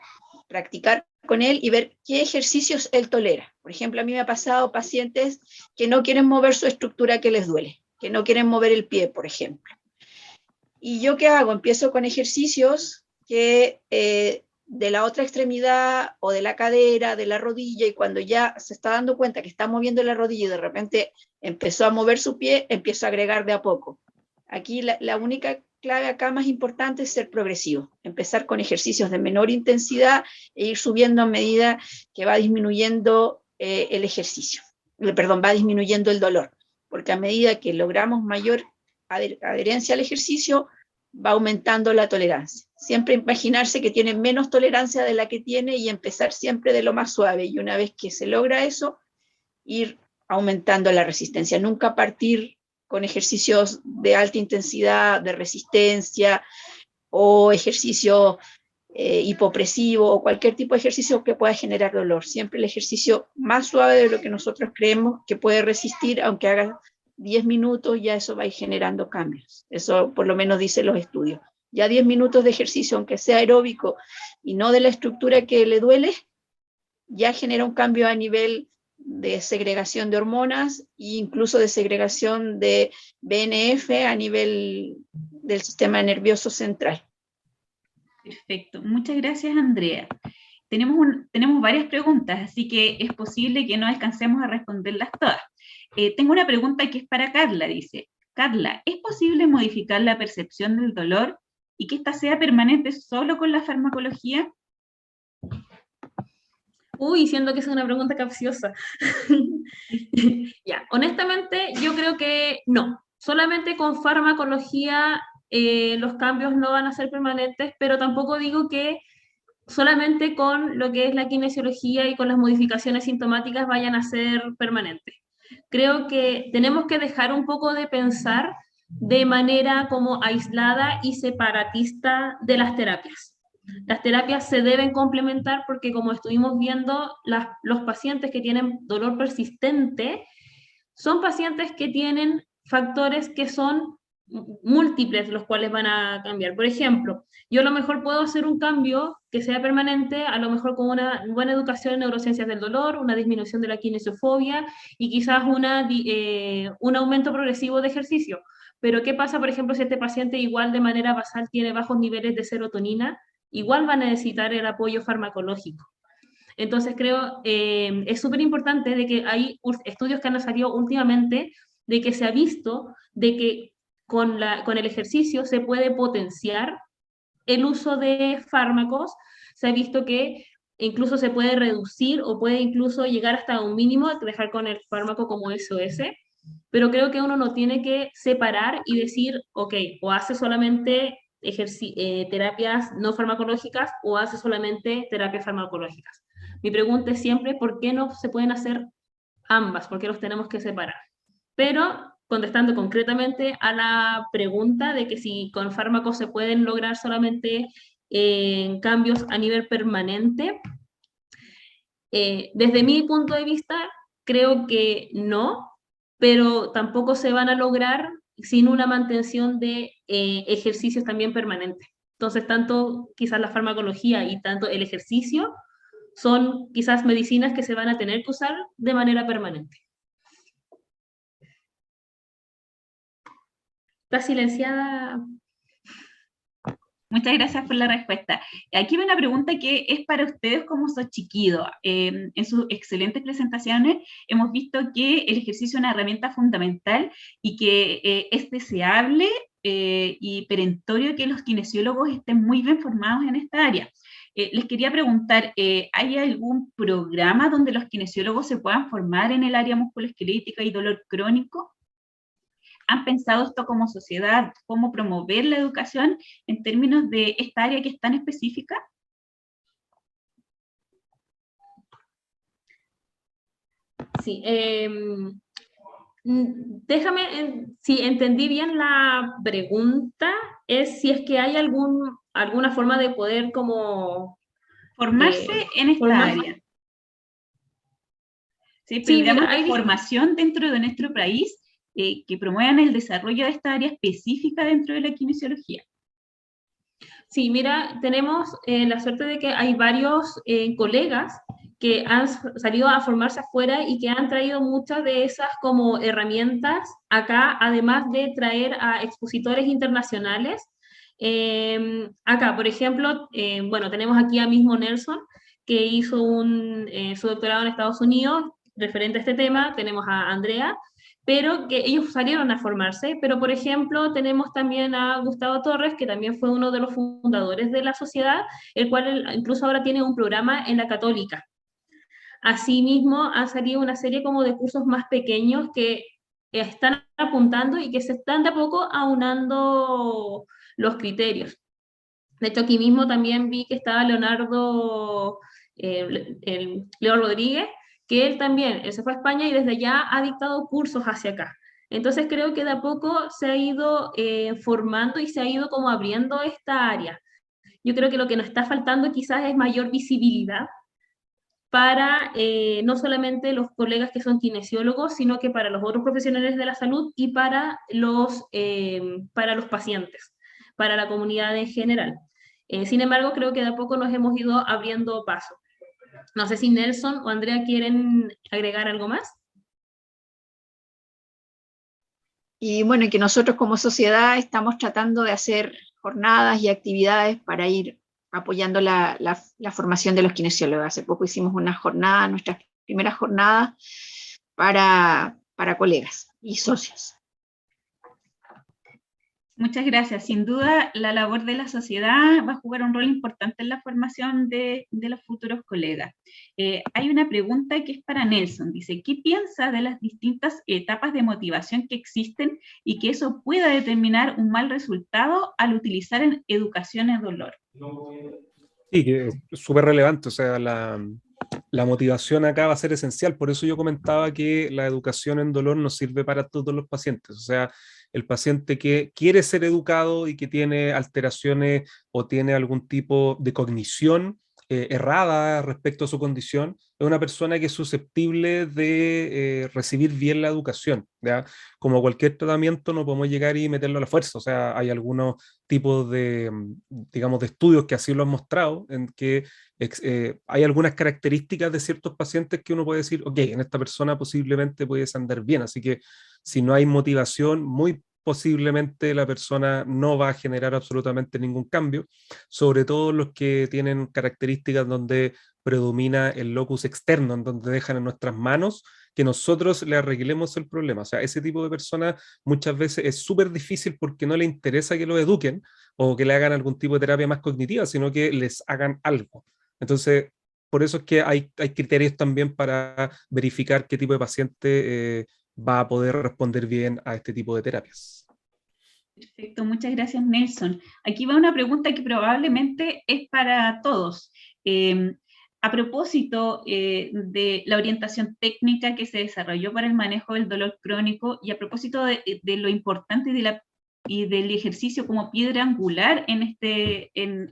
practicar con él y ver qué ejercicios él tolera. Por ejemplo, a mí me ha pasado pacientes que no quieren mover su estructura que les duele, que no quieren mover el pie, por ejemplo. ¿Y yo qué hago? Empiezo con ejercicios que de la otra extremidad o de la cadera, de la rodilla, y cuando ya se está dando cuenta que está moviendo la rodilla y de repente empezó a mover su pie, empiezo a agregar de a poco. Aquí la única clave acá más importante es ser progresivo, empezar con ejercicios de menor intensidad e ir subiendo a medida que va disminuyendo el ejercicio, va disminuyendo el dolor, porque a medida que logramos mayor adherencia al ejercicio, va aumentando la tolerancia. Siempre imaginarse que tiene menos tolerancia de la que tiene y empezar siempre de lo más suave, y una vez que se logra eso, ir aumentando la resistencia, nunca partir con ejercicios de alta intensidad, de resistencia, o ejercicio hipopresivo, o cualquier tipo de ejercicio que pueda generar dolor. Siempre el ejercicio más suave de lo que nosotros creemos que puede resistir, aunque haga 10 minutos, ya eso va a ir generando cambios. Eso por lo menos dicen los estudios. Ya 10 minutos de ejercicio, aunque sea aeróbico y no de la estructura que le duele, ya genera un cambio a nivel de segregación de hormonas e incluso de segregación de BNF a nivel del sistema nervioso central. Perfecto. Muchas gracias, Andrea. Tenemos varias preguntas, así que es posible que no alcancemos a responderlas todas. Tengo una pregunta que es para Carla, dice. Carla, ¿es posible modificar la percepción del dolor y que ésta sea permanente solo con la farmacología? Uy, siento que es una pregunta capciosa. Ya, honestamente, yo creo que no. Solamente con farmacología los cambios no van a ser permanentes, pero tampoco digo que solamente con lo que es la kinesiología y con las modificaciones sintomáticas vayan a ser permanentes. Creo que tenemos que dejar un poco de pensar de manera como aislada y separatista de las terapias. Las terapias se deben complementar porque, como estuvimos viendo, los pacientes que tienen dolor persistente son pacientes que tienen factores que son múltiples, los cuales van a cambiar. Por ejemplo, yo a lo mejor puedo hacer un cambio que sea permanente, a lo mejor con una buena educación en neurociencias del dolor, una disminución de la kinesiofobia y quizás un aumento progresivo de ejercicio. Pero ¿qué pasa, por ejemplo, si este paciente igual de manera basal tiene bajos niveles de serotonina? Igual va a necesitar el apoyo farmacológico. Entonces creo es súper importante de que hay estudios que han salido últimamente de que se ha visto de que con el ejercicio se puede potenciar el uso de fármacos, se ha visto que incluso se puede reducir o puede incluso llegar hasta un mínimo, dejar con el fármaco como SOS, pero creo que uno no tiene que separar y decir, ok, o hace solamente terapias no farmacológicas o hace solamente terapias farmacológicas. Mi pregunta es siempre, ¿por qué no se pueden hacer ambas? ¿Por qué los tenemos que separar? Pero contestando concretamente a la pregunta de que si con fármacos se pueden lograr solamente cambios a nivel permanente, desde mi punto de vista creo que no, pero tampoco se van a lograr sin una mantención de ejercicios también permanentes. Entonces, tanto quizás la farmacología y tanto el ejercicio son quizás medicinas que se van a tener que usar de manera permanente. Está silenciada. Muchas gracias por la respuesta. Aquí hay una pregunta que es para ustedes como Xochitl. En sus excelentes presentaciones hemos visto que el ejercicio es una herramienta fundamental y que es deseable y perentorio que los kinesiólogos estén muy bien formados en esta área. Les quería preguntar, ¿hay algún programa donde los kinesiólogos se puedan formar en el área musculoesquelética y dolor crónico? ¿Han pensado esto como sociedad, cómo promover la educación en términos de esta área que es tan específica? Sí, déjame, si entendí bien la pregunta, es si es que hay alguna forma de poder como formarse en esta área. Sí, pero digamos, hay formación dentro de nuestro país que promuevan el desarrollo de esta área específica dentro de la kinesiología. Sí, mira, tenemos la suerte de que hay varios colegas que han salido a formarse afuera y que han traído muchas de esas como herramientas acá, además de traer a expositores internacionales. Acá, por ejemplo, bueno, tenemos aquí a mismo Nelson, que hizo su doctorado en Estados Unidos referente a este tema. Tenemos a Andrea, pero que ellos salieron a formarse, pero por ejemplo tenemos también a Gustavo Torres, que también fue uno de los fundadores de la sociedad, el cual incluso ahora tiene un programa en la Católica. Asimismo, ha salido una serie como de cursos más pequeños que están apuntando y que se están de a poco aunando los criterios. De hecho, aquí mismo también vi que estaba Leo Rodríguez, que él también, se fue a España y desde allá ha dictado cursos hacia acá. Entonces creo que de a poco se ha ido formando y se ha ido como abriendo esta área. Yo creo que lo que nos está faltando quizás es mayor visibilidad para no solamente los colegas que son kinesiólogos, sino que para los otros profesionales de la salud y para los pacientes, para la comunidad en general. Sin embargo, creo que de a poco nos hemos ido abriendo paso. No sé si Nelson o Andrea quieren agregar algo más. Y bueno, que nosotros como sociedad estamos tratando de hacer jornadas y actividades para ir apoyando la formación de los kinesiólogos. Hace poco hicimos una jornada, nuestra primera jornada para colegas y socios. Muchas gracias. Sin duda, la labor de la sociedad va a jugar un rol importante en la formación de los futuros colegas. Hay una pregunta que es para Nelson. Dice, ¿qué piensa de las distintas etapas de motivación que existen y que eso pueda determinar un mal resultado al utilizar en educación en dolor? Sí, que es súper relevante, o sea, la motivación acá va a ser esencial, por eso yo comentaba que la educación en dolor no sirve para todos los pacientes, o sea, el paciente que quiere ser educado y que tiene alteraciones o tiene algún tipo de cognición errada respecto a su condición, es una persona que es susceptible de recibir bien la educación, ¿ya? Como cualquier tratamiento no podemos llegar y meterlo a la fuerza, o sea, hay algunos tipos de, digamos, de estudios que así lo han mostrado, en que hay algunas características de ciertos pacientes que uno puede decir, ok, en esta persona posiblemente puedes andar bien, así que si no hay motivación, muy posiblemente la persona no va a generar absolutamente ningún cambio, sobre todo los que tienen características donde predomina el locus externo, en donde dejan en nuestras manos que nosotros le arreglemos el problema. O sea, ese tipo de personas muchas veces es súper difícil porque no le interesa que lo eduquen o que le hagan algún tipo de terapia más cognitiva, sino que les hagan algo. Entonces, por eso es que hay criterios también para verificar qué tipo de paciente va a poder responder bien a este tipo de terapias. Perfecto, muchas gracias, Nelson. Aquí va una pregunta que probablemente es para todos. A propósito de la orientación técnica que se desarrolló para el manejo del dolor crónico y a propósito de lo importante y del ejercicio como piedra angular en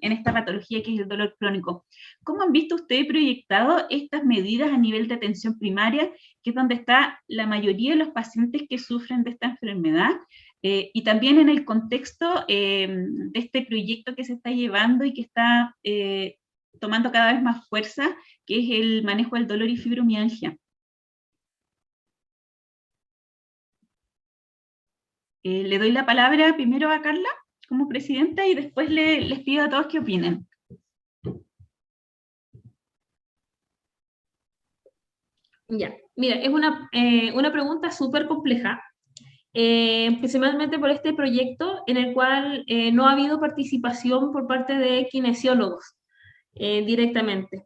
esta patología que es el dolor crónico, ¿cómo han visto ustedes proyectado estas medidas a nivel de atención primaria, que es donde está la mayoría de los pacientes que sufren de esta enfermedad? Y también en el contexto de este proyecto que se está llevando y que está tomando cada vez más fuerza, que es el manejo del dolor y fibromialgia. Le doy la palabra primero a Carla como presidenta y después les pido a todos que opinen. Ya, mira, es una pregunta súper compleja, principalmente por este proyecto en el cual no ha habido participación por parte de kinesiólogos directamente.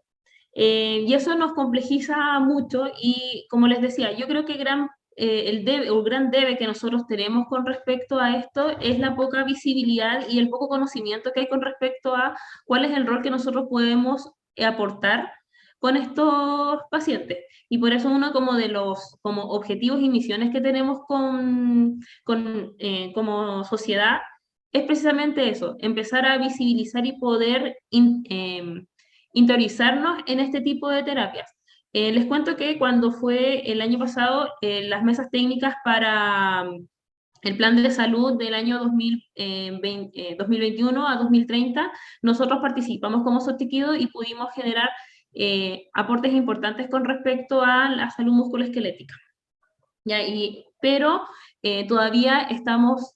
Y eso nos complejiza mucho y, como les decía, yo creo que el gran debe que nosotros tenemos con respecto a esto es la poca visibilidad y el poco conocimiento que hay con respecto a cuál es el rol que nosotros podemos aportar con estos pacientes. Y por eso uno como de los como objetivos y misiones que tenemos como sociedad es precisamente eso, empezar a visibilizar y poder interiorizarnos en este tipo de terapias. Les cuento que cuando fue el año pasado, las mesas técnicas para el plan de salud del año 2021 a 2030, nosotros participamos como Sotiquido y pudimos generar aportes importantes con respecto a la salud musculoesquelética. ¿Ya? Pero todavía estamos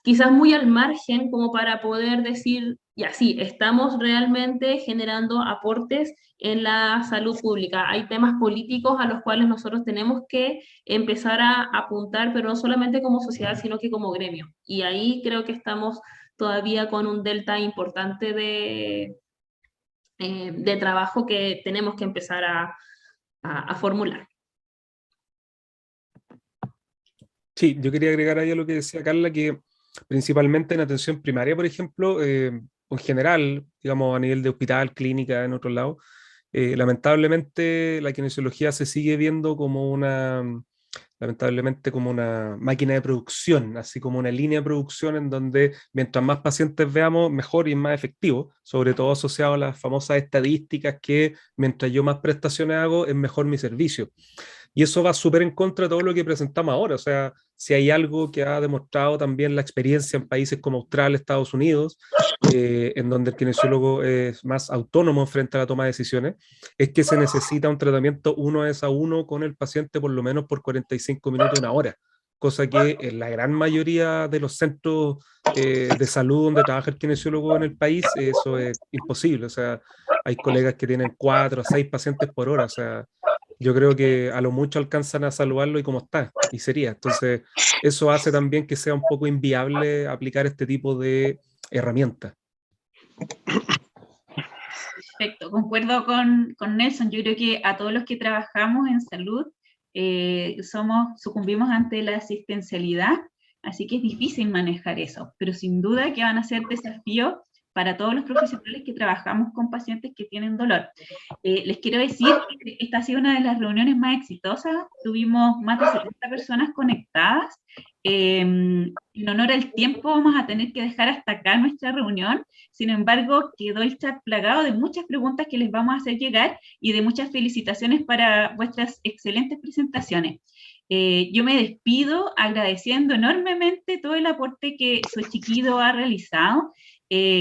quizás muy al margen como para poder decir, ya sí, estamos realmente generando aportes en la salud pública. Hay temas políticos a los cuales nosotros tenemos que empezar a apuntar, pero no solamente como sociedad, sino que como gremio. Y ahí creo que estamos todavía con un delta importante de trabajo que tenemos que empezar a formular. Sí, yo quería agregar ahí a lo que decía Carla, que principalmente en atención primaria, por ejemplo, en general, digamos a nivel de hospital, clínica, en otro lado, lamentablemente la kinesiología se sigue viendo como lamentablemente como una máquina de producción, así como una línea de producción en donde mientras más pacientes veamos, mejor y más efectivo, sobre todo asociado a las famosas estadísticas que mientras yo más prestaciones hago, es mejor mi servicio. Y eso va súper en contra de todo lo que presentamos ahora. O sea, si hay algo que ha demostrado también la experiencia en países como Australia, Estados Unidos, en donde el kinesiólogo es más autónomo frente a la toma de decisiones, es que se necesita un tratamiento 1 a 1 con el paciente por lo menos por 45 minutos, 1 hora. Cosa que en la gran mayoría de los centros de salud donde trabaja el kinesiólogo en el país, eso es imposible. O sea, hay colegas que tienen 4 a 6 pacientes por hora. O sea, yo creo que a lo mucho alcanzan a saludarlo y cómo está, y sería. Entonces, eso hace también que sea un poco inviable aplicar este tipo de herramientas. Perfecto, concuerdo con Nelson. Yo creo que a todos los que trabajamos en salud sucumbimos ante la asistencialidad, así que es difícil manejar eso, pero sin duda que van a ser desafíos para todos los profesionales que trabajamos con pacientes que tienen dolor. Les quiero decir que esta ha sido una de las reuniones más exitosas, tuvimos más de 70 personas conectadas. En honor al tiempo vamos a tener que dejar hasta acá nuestra reunión, sin embargo quedó el chat plagado de muchas preguntas que les vamos a hacer llegar y de muchas felicitaciones para vuestras excelentes presentaciones. Yo me despido agradeciendo enormemente todo el aporte que Xochitl ha realizado.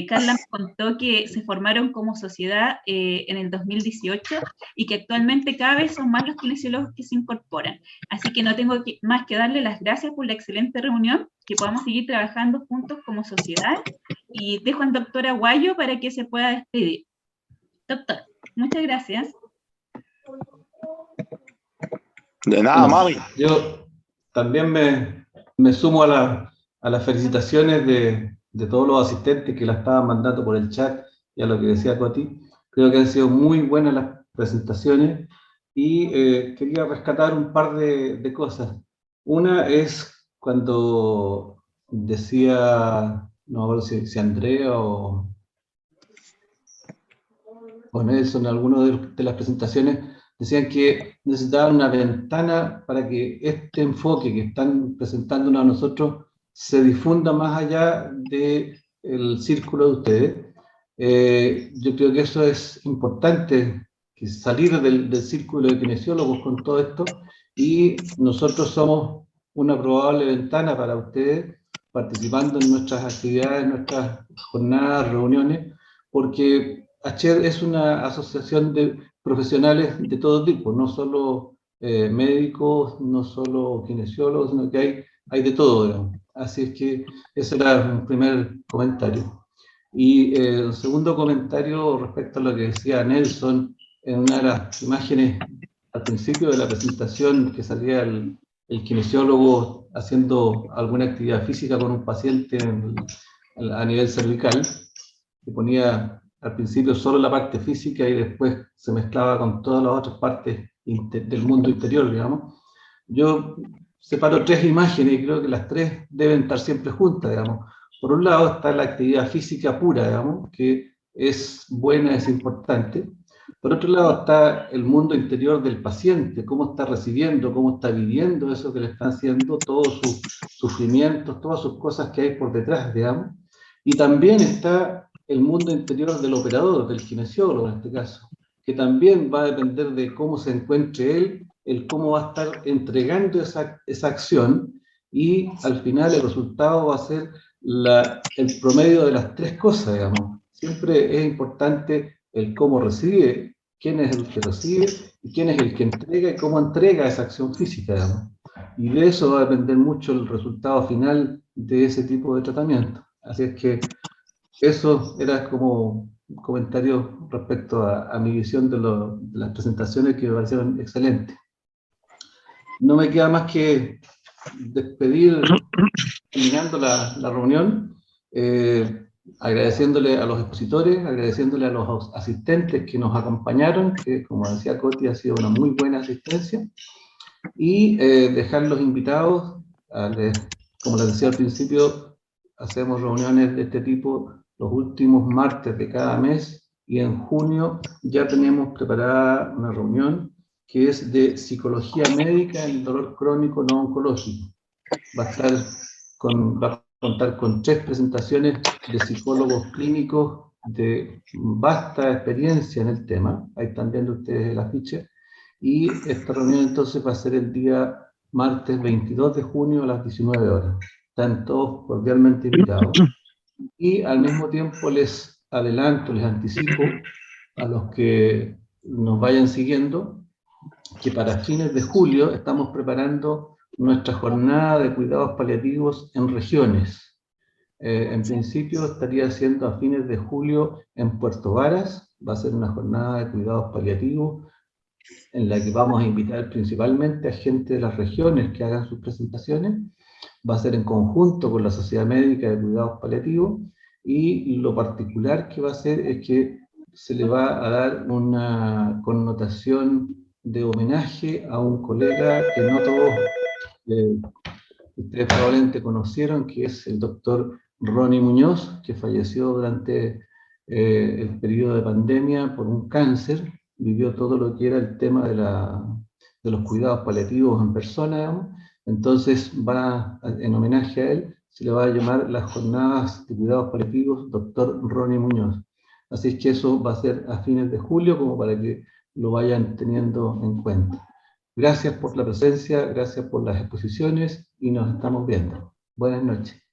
Carla me contó que se formaron como sociedad en el 2018 y que actualmente cada vez son más los kinesiólogos que se incorporan. Así que no tengo más que darle las gracias por la excelente reunión, que podamos seguir trabajando juntos como sociedad. Y dejo al doctor Aguayo para que se pueda despedir. Doctor, muchas gracias. De nada, mami. Yo también me sumo a las felicitaciones de todos los asistentes que la estaban mandando por el chat y a lo que decía Coti. Creo que han sido muy buenas las presentaciones y quería rescatar un par de cosas. Una es cuando decía, no me acuerdo si Andrea o Nelson, en alguna de las presentaciones, decían que necesitaban una ventana para que este enfoque que están presentándonos a nosotros se difunda más allá del círculo de ustedes. Yo creo que eso es importante, que salir del círculo de kinesiólogos con todo esto, y nosotros somos una probable ventana para ustedes, participando en nuestras actividades, en nuestras jornadas, reuniones, porque ACHED es una asociación de profesionales de todo tipo, no solo médicos, no solo kinesiólogos, sino que hay de todo, digamos. Así es que ese era un primer comentario. Y el segundo comentario respecto a lo que decía Nelson, en una de las imágenes al principio de la presentación, que salía el kinesiólogo haciendo alguna actividad física con un paciente a nivel cervical, que ponía al principio solo la parte física y después se mezclaba con todas las otras partes del mundo interior, digamos. Yo separo tres imágenes y creo que las tres deben estar siempre juntas, digamos. Por un lado está la actividad física pura, digamos, que es buena, es importante. Por otro lado está el mundo interior del paciente, cómo está recibiendo, cómo está viviendo eso que le están haciendo, todos sus sufrimientos, todas sus cosas que hay por detrás, digamos. Y también está el mundo interior del operador, del kinesiólogo en este caso, que también va a depender de cómo se encuentre él, el cómo va a estar entregando esa acción, y al final el resultado va a ser el promedio de las tres cosas, digamos. Siempre es importante el cómo recibe, quién es el que recibe, y quién es el que entrega, y cómo entrega esa acción física, digamos. Y de eso va a depender mucho el resultado final de ese tipo de tratamiento. Así es que eso era como un comentario respecto a mi visión de las presentaciones, que me parecieron excelentes. No me queda más que despedir, terminando la reunión, agradeciéndole a los expositores, agradeciéndole a los asistentes que nos acompañaron, que como decía Coti, ha sido una muy buena asistencia, y dejarlos invitados, como les decía al principio, hacemos reuniones de este tipo los últimos martes de cada mes, y en junio ya tenemos preparada una reunión que es de psicología médica en el dolor crónico no oncológico. Va a contar con 3 presentaciones de psicólogos clínicos de vasta experiencia en el tema. Ahí están viendo ustedes el afiche. y esta reunión entonces va a ser el día martes 22 de junio a las 19 horas. Están todos cordialmente invitados. Y al mismo tiempo les adelanto, les anticipo a los que nos vayan siguiendo que para fines de julio estamos preparando nuestra jornada de cuidados paliativos en regiones. En principio estaría siendo a fines de julio en Puerto Varas, va a ser una jornada de cuidados paliativos en la que vamos a invitar principalmente a gente de las regiones que hagan sus presentaciones. Va a ser en conjunto con la Sociedad Médica de Cuidados Paliativos, y lo particular que va a ser es que se le va a dar una connotación de homenaje a un colega que no todos ustedes probablemente conocieron, que es el doctor Ronnie Muñoz, que falleció durante el periodo de pandemia por un cáncer. Vivió todo lo que era el tema de los cuidados paliativos en persona, digamos. Entonces, en homenaje a él, se le va a llamar las jornadas de cuidados paliativos Dr. Ronnie Muñoz. Así es que eso va a ser a fines de julio, como para que lo vayan teniendo en cuenta. Gracias por la presencia, gracias por las exposiciones y nos estamos viendo. Buenas noches.